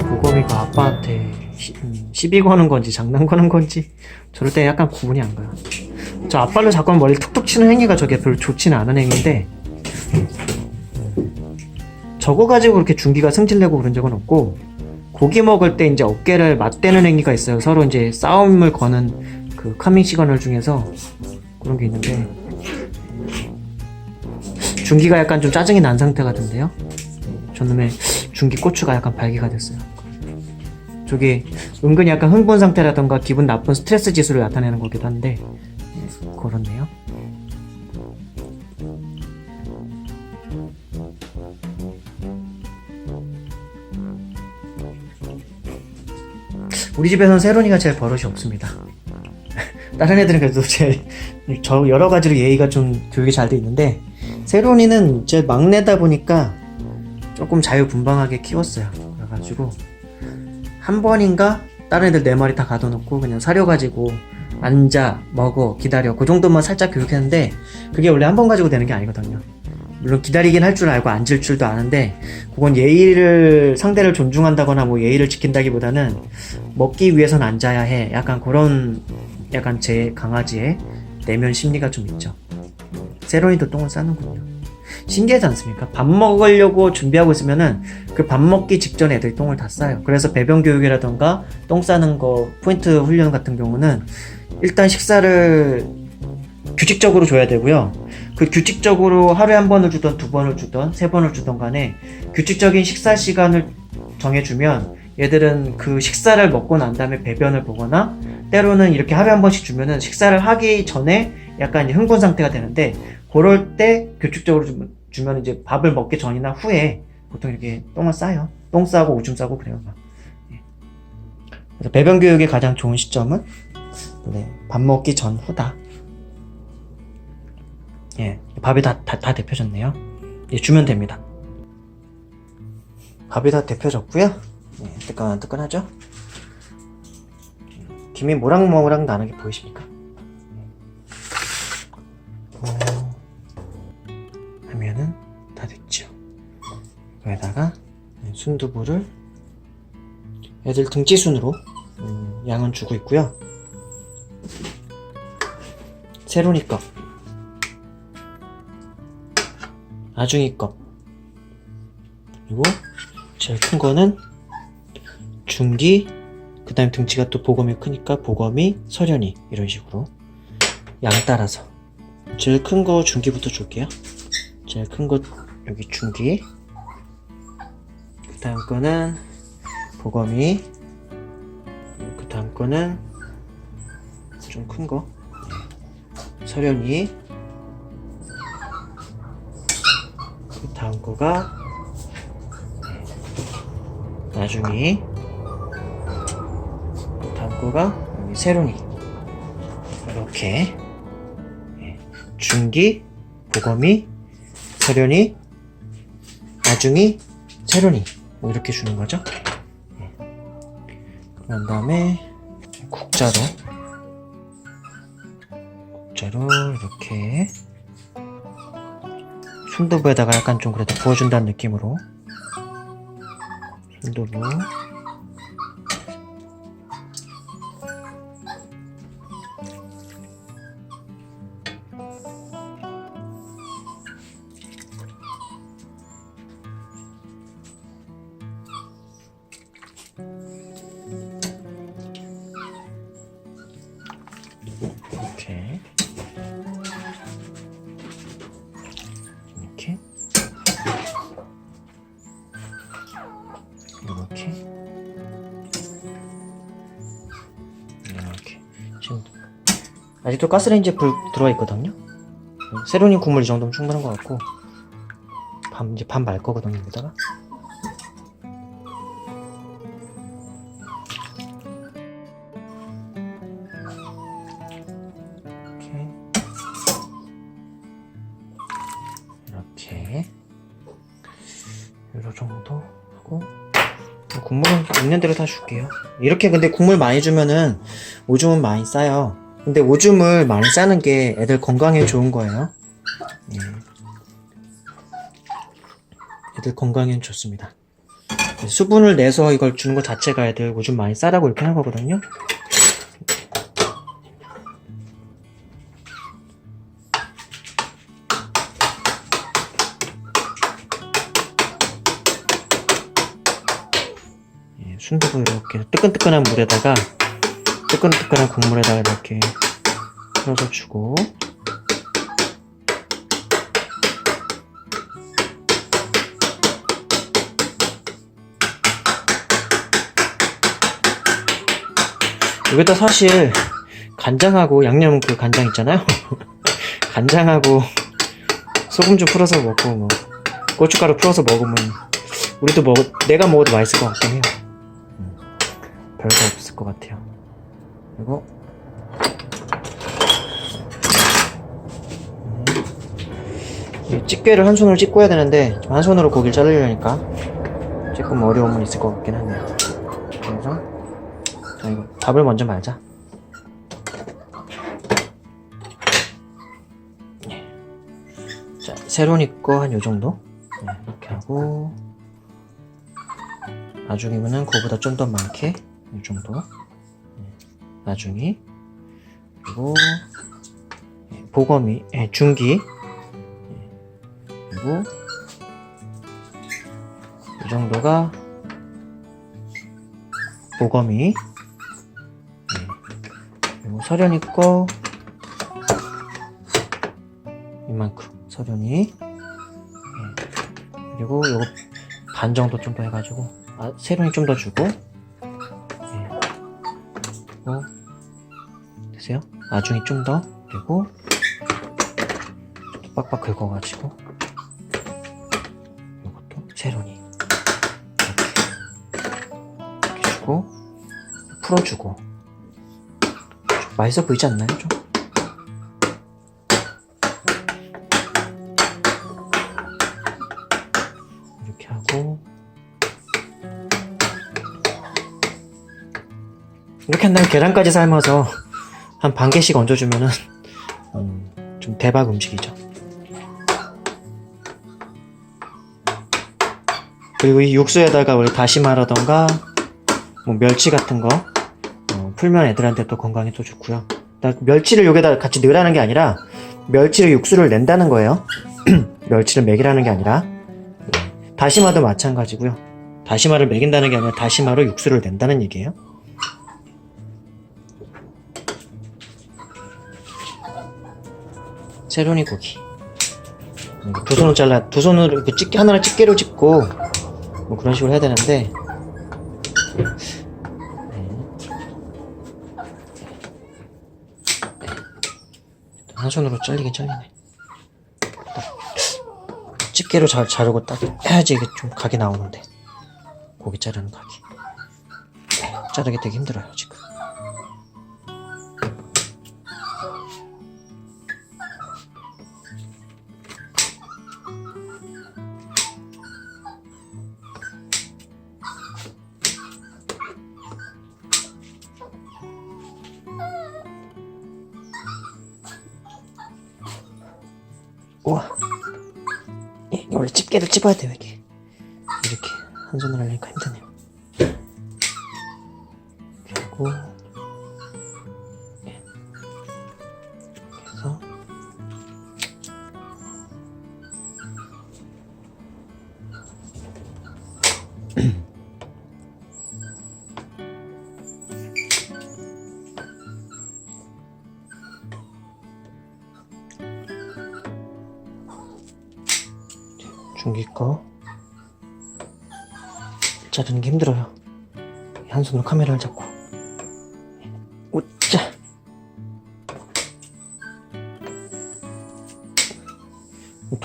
보검이가 아빠한테 시비 거는 건지 장난 거는 건지 저럴 때 약간 구분이 안 가요. 저 앞발로 자꾸 머리를 툭툭 치는 행위가 저게 별로 좋지는 않은 행위인데 저거 가지고 그렇게 중기가 승질내고 그런 적은 없고 고기 먹을 때 이제 어깨를 맞대는 행위가 있어요. 서로 이제 싸움을 거는 그 카밍 시그널 중에서 그런 게 있는데 중기가 약간 좀 짜증이 난 상태 같은데요. 저놈의 중기 고추가 약간 발기가 됐어요. 저게 은근히 약간 흥분 상태라던가 기분 나쁜 스트레스 지수를 나타내는 거기도 한데 그렇네요. 우리 집에서는 세론이가 제일 버릇이 없습니다. 다른 애들은 그래도 저 여러 가지로 예의가 좀 교육이 잘 돼 있는데 세론이는 제 막내다 보니까 조금 자유분방하게 키웠어요. 그래가지고 한 번인가 다른 애들 4마리 다 가둬놓고 그냥 사려가지고 앉아 먹어 기다려 그 정도만 살짝 교육했는데 그게 원래 한 번 가지고 되는 게 아니거든요. 물론 기다리긴 할 줄 알고 앉을 줄도 아는데 그건 예의를 상대를 존중한다거나 뭐 예의를 지킨다기보다는 먹기 위해선 앉아야 해 약간 그런 약간 제 강아지의 내면 심리가 좀 있죠. 세론이도 똥을 싸는군요. 신기하지 않습니까? 밥 먹으려고 준비하고 있으면은 그 밥 먹기 직전에 애들이 똥을 다 싸요. 그래서 배변 교육이라던가 똥 싸는 거 포인트 훈련 같은 경우는 일단 식사를 규칙적으로 줘야 되고요. 그 규칙적으로 하루에 한 번을 주던 2번을 주던 3번을 주던 간에 규칙적인 식사 시간을 정해주면 얘들은 그 식사를 먹고 난 다음에 배변을 보거나 때로는 이렇게 하루에 한 번씩 주면은 식사를 하기 전에 약간 흥분 상태가 되는데 그럴 때 규칙적으로 주면 이제 밥을 먹기 전이나 후에 보통 이렇게 똥을 싸요. 똥 싸고 오줌 싸고 그래요. 그래서 배변 교육의 가장 좋은 시점은 밥 먹기 전 후다. 예, 밥이 다 데펴졌네요. 예, 주면 됩니다. 밥이 다 데펴졌고요. 예, 뜨끈뜨끈하죠? 김이 모락모락 나는 게 보이십니까? 하면은 다 됐죠. 여기다가 순두부를 애들 등치순으로 양은 주고 있고요. 세로니 컵, 아중이 컵, 그리고 제일 큰 거는 중기, 그 다음에 등치가 또 보검이 크니까 보검이, 서련이 이런 식으로 양 따라서 제일 큰 거 중기부터 줄게요. 제일 큰 거 여기 중기, 그 다음 거는 보검이, 그 다음 거는 좀 큰 거 서련이, 그 다음 거가 나중이, 그 다음 거가 여기 세론이. 이렇게 중기, 보검이, 서련이, 나중이, 세론이 뭐 이렇게 주는 거죠. 그런 다음에 국자로 이렇게 순두부에다가 약간 좀 그래도 부어준다는 느낌으로 순두부, 이렇게 이렇게 지금 아직도 가스레인지에 불 들어와 있거든요. 세로니 국물 이 정도면 충분한 것 같고 이제 반 말 거거든요. 여기다가 이렇게 요 정도 하고 국물은 있는 대로 다 줄게요. 이렇게 근데 국물 많이 주면은 오줌은 많이 싸요. 근데 오줌을 많이 싸는 게 애들 건강에 좋은 거예요. 예. 애들 건강엔 좋습니다. 수분을 내서 이걸 주는 것 자체가 애들 오줌 많이 싸라고 이렇게 하는 거거든요. 순두부 이렇게 뜨끈뜨끈한 물에다가 뜨끈뜨끈한 국물에다가 이렇게 풀어서 주고 여기다 사실 간장하고 양념 그 간장 있잖아요. 간장하고 소금 좀 풀어서 먹고 뭐 고춧가루 풀어서 먹으면 우리도 내가 먹어도 맛있을 것 같긴 해요. 별거 없을 것 같아요. 그리고 이 집게를 한 손으로 찝고 해야 되는데 한 손으로 고기를 자르려니까 조금 어려움은 있을 것 같긴 하네요. 그래서 자, 이거 밥을 먼저 말자. 자, 세로니 거 한 요정도 이렇게 하고 나중이면은 그거보다 좀 더 많게 이 정도 나중이 그리고 보검이 중기 그리고 이 정도가 보검이 그리고 서련이 거 이만큼 서련이 그리고 요거 반 정도 좀 더 해가지고 세련이 좀 더 주고 되세요? 나중에 좀 더 그리고 빡빡 긁어가지고 이것도 세로니 이렇게 주고 풀어주고 좀 맛있어 보이지 않나요? 좀 이렇게 하고 이렇게 한 다음에 계란까지 삶아서 한 반 개씩 얹어주면은 좀 대박 음식이죠. 그리고 이 육수에다가 우리 다시마라던가 뭐 멸치 같은 거 풀면 애들한테 또 건강에 또 좋고요. 멸치를 여기다 같이 넣으라는 게 아니라 멸치를 육수를 낸다는 거예요. 멸치를 먹이라는 게 아니라 다시마도 마찬가지고요. 다시마를 먹인다는 게 아니라 다시마로 육수를 낸다는 얘기예요. 세로니 고기 두 손으로 잘라 두 손으로 이렇게 집게 하나를 집게로 집고 뭐 그런 식으로 해야 되는데 한 손으로 잘리긴 잘리네. 집게로 잘 자르고 딱 해야지 이게 좀 각이 나오는데 고기 자르는 각이 자르기 되게 힘들어요 지금. 우와, 원래 집게를 찝어야 돼요 이게. 이렇게 한 손으로 하려니까 힘드네요. 이렇게 하고 그래서 중기 거 자르는 게 힘들어요. 한 손으로 카메라를 잡고 오짜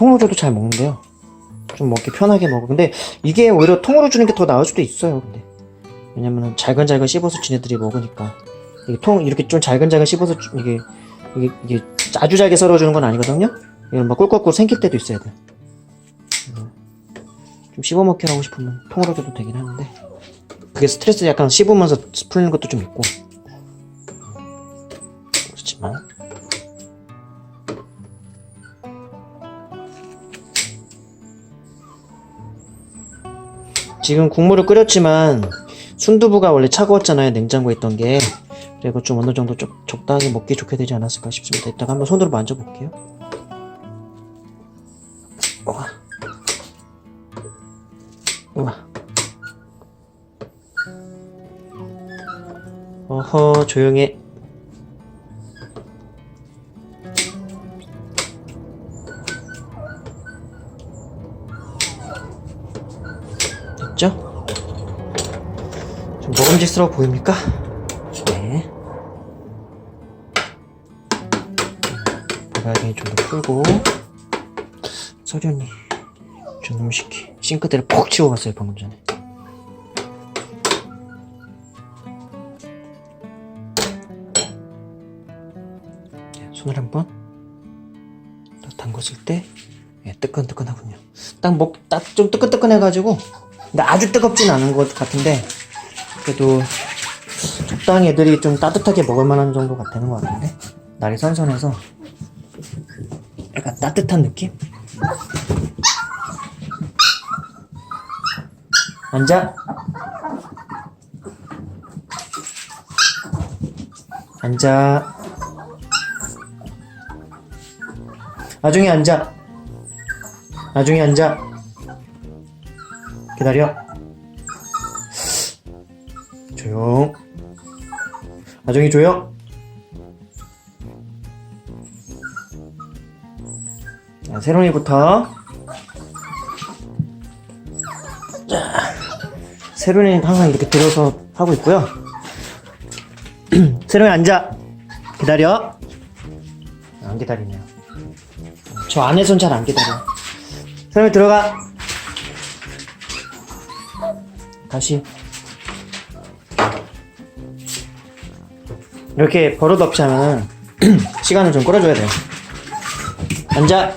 통으로 줘도 잘 먹는데요. 좀 먹기 편하게 먹어. 근데 이게 오히려 통으로 주는 게 더 나을 수도 있어요. 근데 왜냐면은 잘근잘근 씹어서 지네들이 먹으니까. 이게 이렇게 좀 잘근잘근 씹어서 이게 아주 잘게 썰어주는 건 아니거든요. 이건 막 꿀꺽꿀 생길 때도 있어야 돼. 좀 씹어먹게 하고 싶으면 통으로 줘도 되긴 하는데, 그게 스트레스 약간 씹으면서 풀리는 것도 좀 있고 그렇지만. 지금 국물을 끓였지만 순두부가 원래 차가웠잖아요, 냉장고에 있던 게. 그리고 좀 어느 정도 적당히 먹기 좋게 되지 않았을까 싶습니다. 이따가 한번 손으로 만져볼게요. 우와. 우와. 어허, 조용해. 됐죠? 좀 먹음직스러워 보입니까? 네. 바닥에 좀 더 풀고. 서련이 저놈 시키 싱크대를 푹 치워갔어요 방금 전에. 손을 한번 딱 담궜을 때 뜨끈뜨끈하군요. 딱 좀 뜨끈뜨끈해가지고, 근데 아주 뜨겁진 않은 것 같은데 그래도 적당히 애들이 좀 따뜻하게 먹을 만한 정도가 되는 것 같은데, 날이 선선해서 약간 따뜻한 느낌? 앉아. 앉아. 나중에 앉아. 나중에 앉아. 기다려. 조용. 나중에 조용. 자, 세론이부터. 자, 세론이는 항상 이렇게 들어서 하고 있고요. 세론이 앉아. 기다려. 안 기다리네요. 저 안에선 잘 안 기다려. 세론이 들어가. 다시. 이렇게 버릇 없이 하면은 시간을 좀 끌어줘야 돼요. 앉아.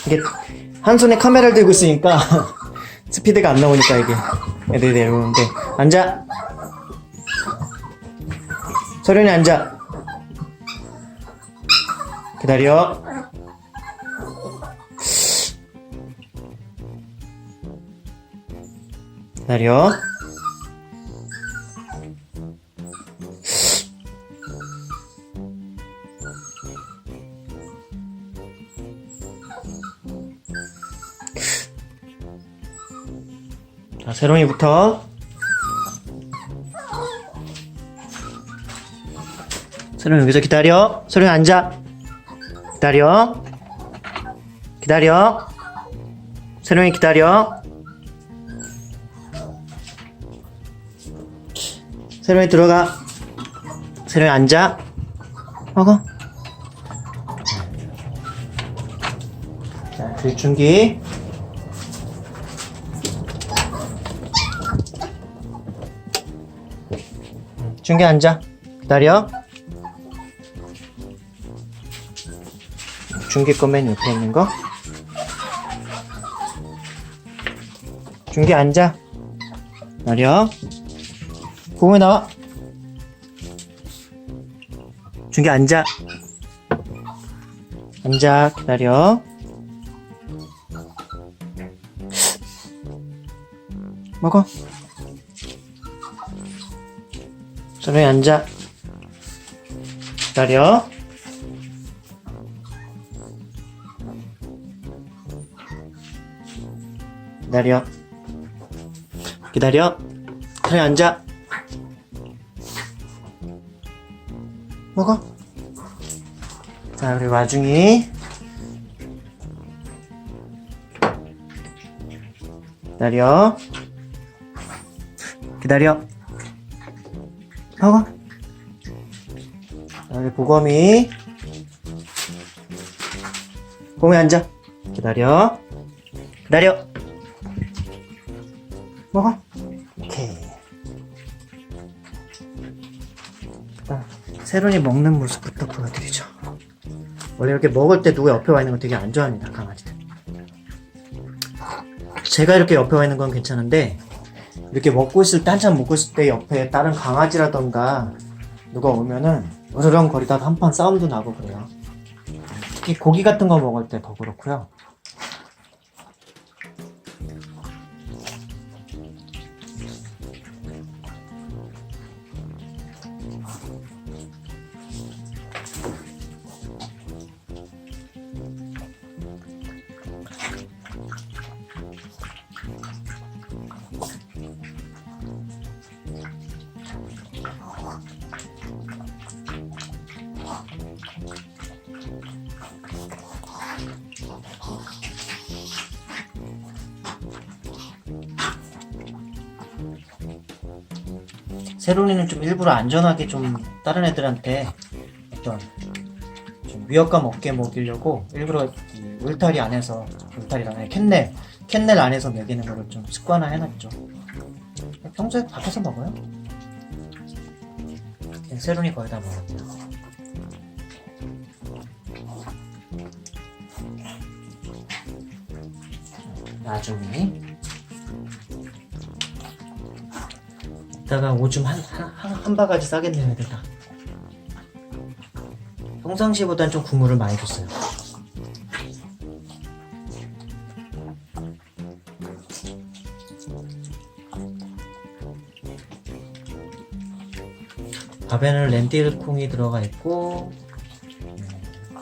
이게 한 손에 카메라를 들고 있으니까 스피드가 안 나오니까 이게 애들이 내려오는데. 앉아. 서련이 앉아. 기다려. 기다려. 자, 세롱이부터. 세롱이 여기서 기다려. 세롱이 앉아. 기다려. 기다려. 세롱이 기다려. 세롱이 들어가. 세롱이 앉아. 먹어. 자, 들춘기. 준기 앉아. 기다려. 준기 거 맨 옆에 있는 거. 준기 앉아. 기다려. 공에 나와. 준기 앉아. 앉아. 기다려. 먹어. 서로이 앉아. 기다려. 기다려. 기다려. 서로이 앉아. 먹어. 자, 우리 와중이. 기다려. 기다려. 먹어. 자, 우리 보검이. 봄에 앉아. 기다려. 기다려. 먹어. 오케이. 일단 세론이 먹는 모습부터 보여드리죠. 원래 이렇게 먹을 때 누가 옆에 와 있는 거 되게 안 좋아합니다, 강아지들. 제가 이렇게 옆에 와 있는 건 괜찮은데 이렇게 먹고 있을 때, 한참 먹고 있을 때 옆에 다른 강아지라던가 누가 오면은 으르렁 거리다가 한판 싸움도 나고 그래요. 특히 고기 같은 거 먹을 때 더 그렇고요. 세론이는 좀 일부러 안전하게 좀 다른 애들한테 어떤 좀 위협감 없게 먹이려고 일부러 이 울타리 안에서, 울타리라네, 캔넬 안에서 먹이는 거를 좀 습관화 해놨죠. 평소에 밖에서 먹어요. 세론이 거의 다 먹었네요. 나중에 이따가 오줌 한 바가지 싸겠네요, 애들 다. 평상시보단 좀 국물을 많이 줬어요. 밥에는 렌틸콩이 들어가 있고,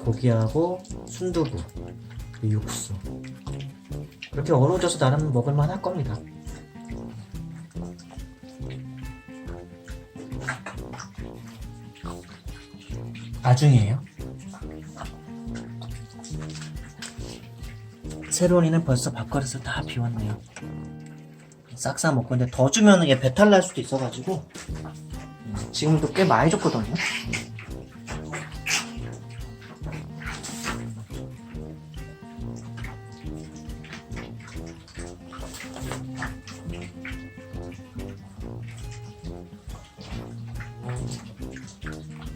고기하고 순두부, 육수. 그렇게 어우러져서 나름 먹을만 할 겁니다. 나중이에요. 세론이는 벌써 밥그릇을 다 비웠네요. 싹 싸 먹고, 근데 더 주면 얘 배탈 날 수도 있어가지고 지금도 꽤 많이 줬거든요.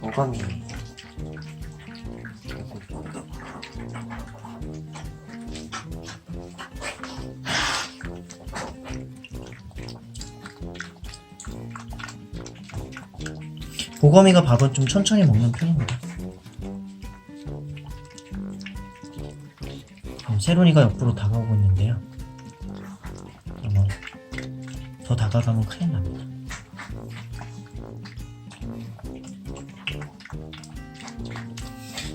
어감이 보검이가 밥은 좀 천천히 먹는 편입니다. 세론이가 옆으로 다가오고 있는데요. 아마 더 다가가면 큰일 납니다.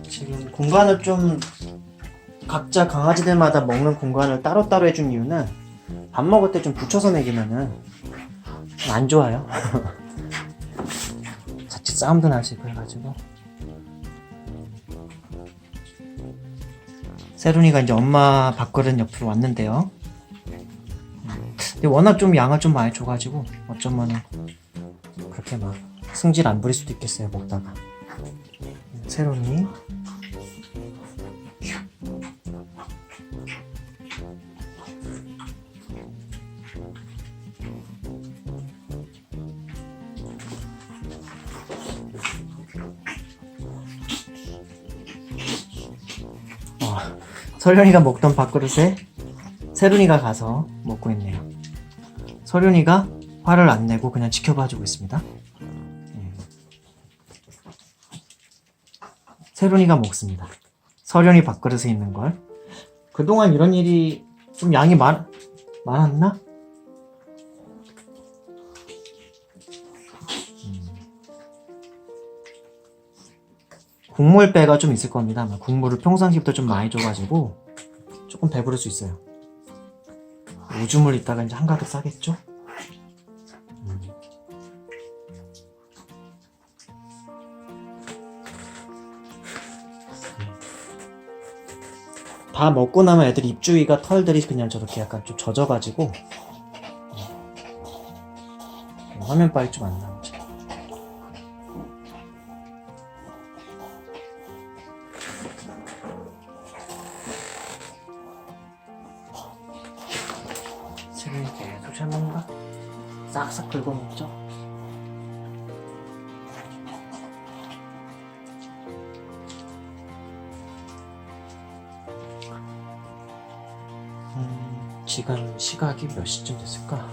지금 공간을 좀 각자 강아지들마다 먹는 공간을 따로따로 해준 이유는 밥 먹을 때 좀 붙여서 먹이면은 안 좋아요. 같이 싸움도 나시고 해가지고. 세론이가 이제 엄마 밥그릇 옆으로 왔는데요. 근데 워낙 좀 양을 좀 많이 줘가지고 어쩌면은 그렇게 막 승질 안 부릴 수도 있겠어요, 먹다가. 세론이 설련이가 먹던 밥그릇에 세론이가 가서 먹고 있네요. 설련이가 화를 안 내고 그냥 지켜봐주고 있습니다. 세론이가 먹습니다. 설련이 밥그릇에 있는 걸. 그동안 이런 일이 좀 양이 많았나? 국물배가 좀 있을 겁니다. 아마 국물을 평상시부터 좀 많이 줘가지고 조금 배부를 수 있어요. 오줌을 이따가 이제 한가득 싸겠죠? 다 먹고 나면 애들 입 주위가 털들이 그냥 저렇게 약간 좀 젖어가지고 화면 빨리 좀 안 나오죠. 싹싹 긁어먹죠. 지금 시각이 몇 시쯤 됐을까?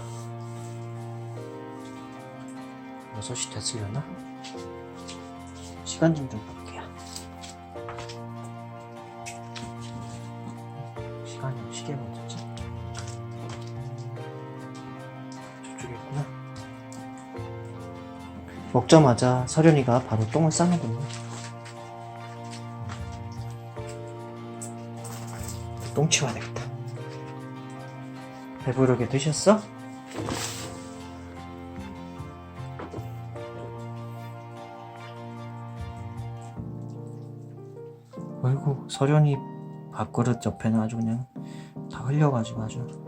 6시 됐으려나? 시간 좀 볼게요. 시간이 시계가 어디지? 저쪽에 있구나. 먹자마자 서련이가 바로 똥을 싸는군요. 똥 치워야 되겠다. 배부르게 드셨어? 아이고, 서련이 밥그릇 옆에는 아주 그냥 다 흘려가지고 아주.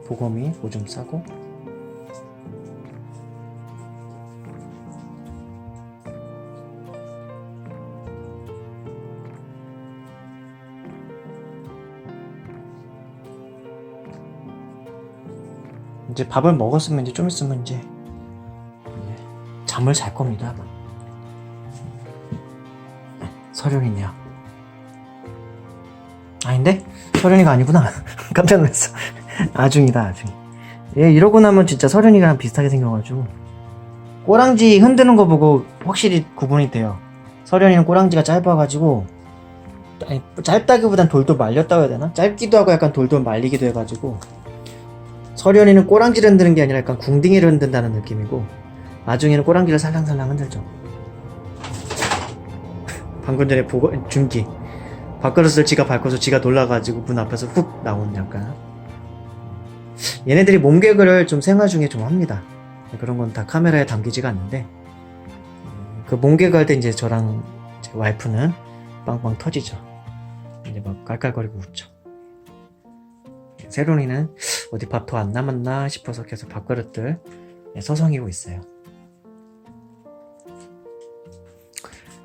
보검이 오줌 싸고. 이제 밥을 먹었으면 이제 좀 있으면 이제 잠을 잘 겁니다. 서련이네요. 아닌데? 서련이가 아니구나. 깜짝 놀랐어. 아중이다, 아중이. 얘 이러고 나면 진짜 서련이랑 비슷하게 생겨가지고 꼬랑지 흔드는 거 보고 확실히 구분이 돼요. 서련이는 꼬랑지가 짧아가지고, 아니, 짧다기보단 돌돌 말렸다고 해야 되나? 짧기도 하고 약간 돌돌 말리기도 해가지고, 서련이는 꼬랑지를 흔드는 게 아니라 약간 궁딩이를 흔든다는 느낌이고, 아중이는 꼬랑지를 살랑살랑 흔들죠. 방금 전에 준기 밥그릇을 지가 밟고서 지가 놀라가지고 문 앞에서 훅 나온 약간. 얘네들이 몸개그를 좀 생활 중에 좀 합니다. 그런 건 다 카메라에 담기지가 않는데, 그 몸개그 할 때 이제 저랑 제 와이프는 빵빵 터지죠. 이제 막 깔깔거리고 웃죠. 세론이는 어디 밥 더 안 남았나 싶어서 계속 밥그릇들 서성이고 있어요.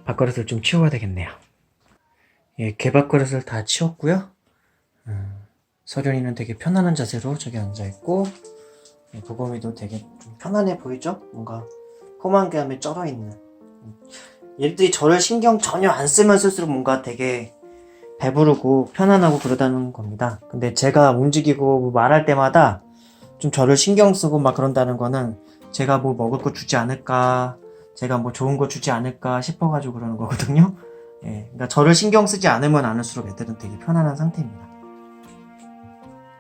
밥그릇을 좀 치워야 되겠네요. 예, 개밥그릇을 다 치웠고요. 서련이는 되게 편안한 자세로 저기 앉아있고, 보검이도 되게 좀 편안해 보이죠? 뭔가 포만감에 쩔어있는. 얘들이 저를 신경 전혀 안 쓰면 쓸수록 뭔가 되게 배부르고 편안하고 그러다는 겁니다. 근데 제가 움직이고 뭐 말할 때마다 좀 저를 신경 쓰고 막 그런다는 거는 제가 뭐 먹을 거 주지 않을까, 제가 뭐 좋은 거 주지 않을까 싶어가지고 그러는 거거든요. 예, 그러니까 저를 신경 쓰지 않으면 않을수록 애들은 되게 편안한 상태입니다.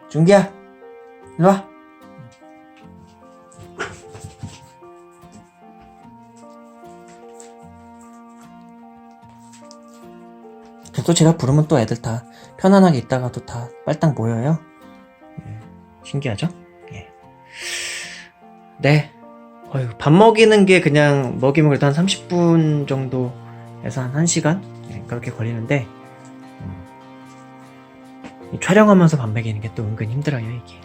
준기야, 일로 와. 또 제가 부르면 또 애들 다 편안하게 있다가 또 다 빨딱 모여요. 예, 신기하죠? 예. 네. 밥 먹이는 게 그냥 먹이면 그래도 한 30분 정도에서 한 1시간? 예, 그렇게 걸리는데, 촬영하면서 밥 먹이는 게 또 은근 힘들어요, 이게.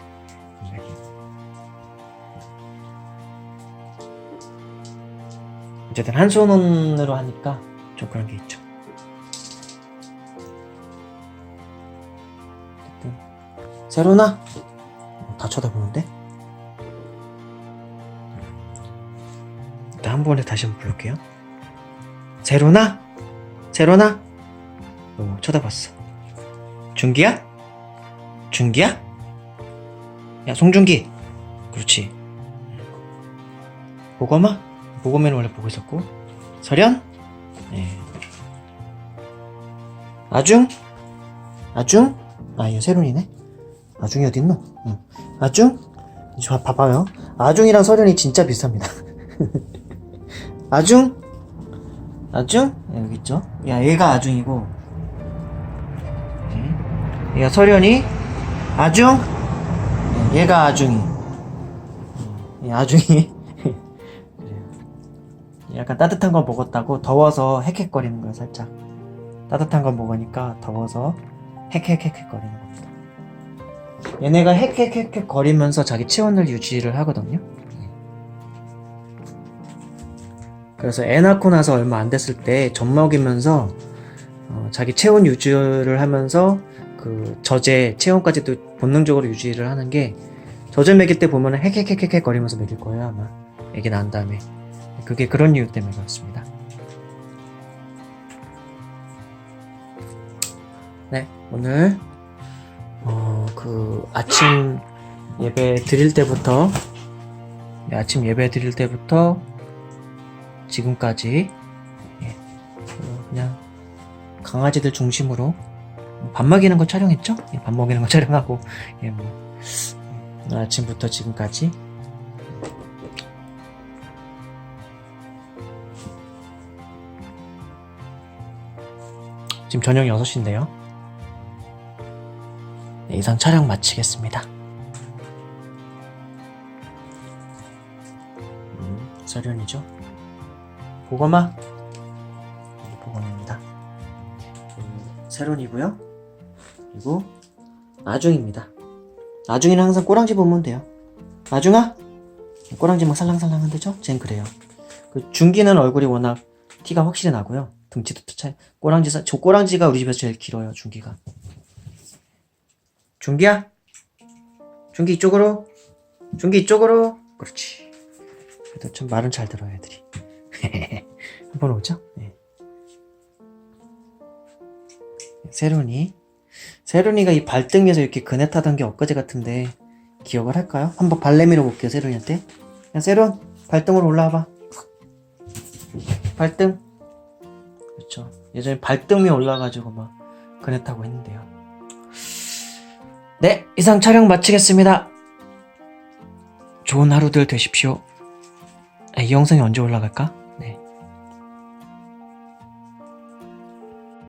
어쨌든 한 손으로 하니까 좀 그런 게 있죠. 어쨌든 세로나? 다 쳐다보는데? 일단 한 번에 다시 한번 불러볼게요. 세로나? 세로나? 쳐다봤어. 준기야? 준기야? 야, 송준기. 그렇지. 보검아? 보검이는 원래 보고 있었고. 서련? 네. 아중? 아중? 아, 이거 세론이네. 아중이 어딨노? 응. 아중? 저 봐봐요. 아중이랑 서련이 진짜 비슷합니다. 아중? 아중? 여기 있죠? 야, 얘가 아중이고, 얘가 서련이. 아중? 얘가 아중이. 아중이. 약간 따뜻한 거 먹었다고 더워서 헥헥거리는 거야, 살짝. 따뜻한 거 먹으니까 더워서 헥헥헥헥거리는 겁니다. 얘네가 헥헥헥헥 거리면서 자기 체온을 유지를 하거든요. 그래서 애 낳고 나서 얼마 안 됐을 때 젖 먹이면서 자기 체온 유지를 하면서 그 젖의 체온까지도 본능적으로 유지를 하는 게 젖을 먹일 때 보면은 헥헥헥헥 거리면서 먹일 거예요, 아마. 애기 낳은 다음에. 그게 그런 이유 때문에 그렇습니다. 네, 오늘 그 아침 예배 드릴 때부터 지금까지 그냥 강아지들 중심으로 밥 먹이는 거 촬영했죠? 밥 먹이는 거 촬영하고 아침부터 지금까지 지금 저녁 6시인데요. 네, 이상 촬영 마치겠습니다. 서련이죠? 보검아? 보검입니다. 세론이고요. 그리고 나중입니다. 나중이는 항상 꼬랑지 보면 돼요. 나중아? 꼬랑지 막 살랑살랑한데죠? 쟨 그래요. 그 중기는 얼굴이 워낙 티가 확실히 나고요. 등치도 차이. 저 꼬랑지가 우리 집에서 제일 길어요. 중기가. 중기야? 중기 이쪽으로. 중기 이쪽으로. 그렇지. 그래도 좀 말은 잘 들어요, 애들이. 한번 오죠? 네. 세론이가 이 발등에서 이렇게 그네 타던 게 엊그제 같은데 기억을 할까요? 한번 발 내밀어 볼게요, 세론이한테. 야, 세론, 발등으로 올라와봐. 발등. 그렇죠. 예전에 발등 위에 올라가지고 막 그네 타고 했는데요. 네, 이상 촬영 마치겠습니다. 좋은 하루들 되십시오. 이 영상이 언제 올라갈까?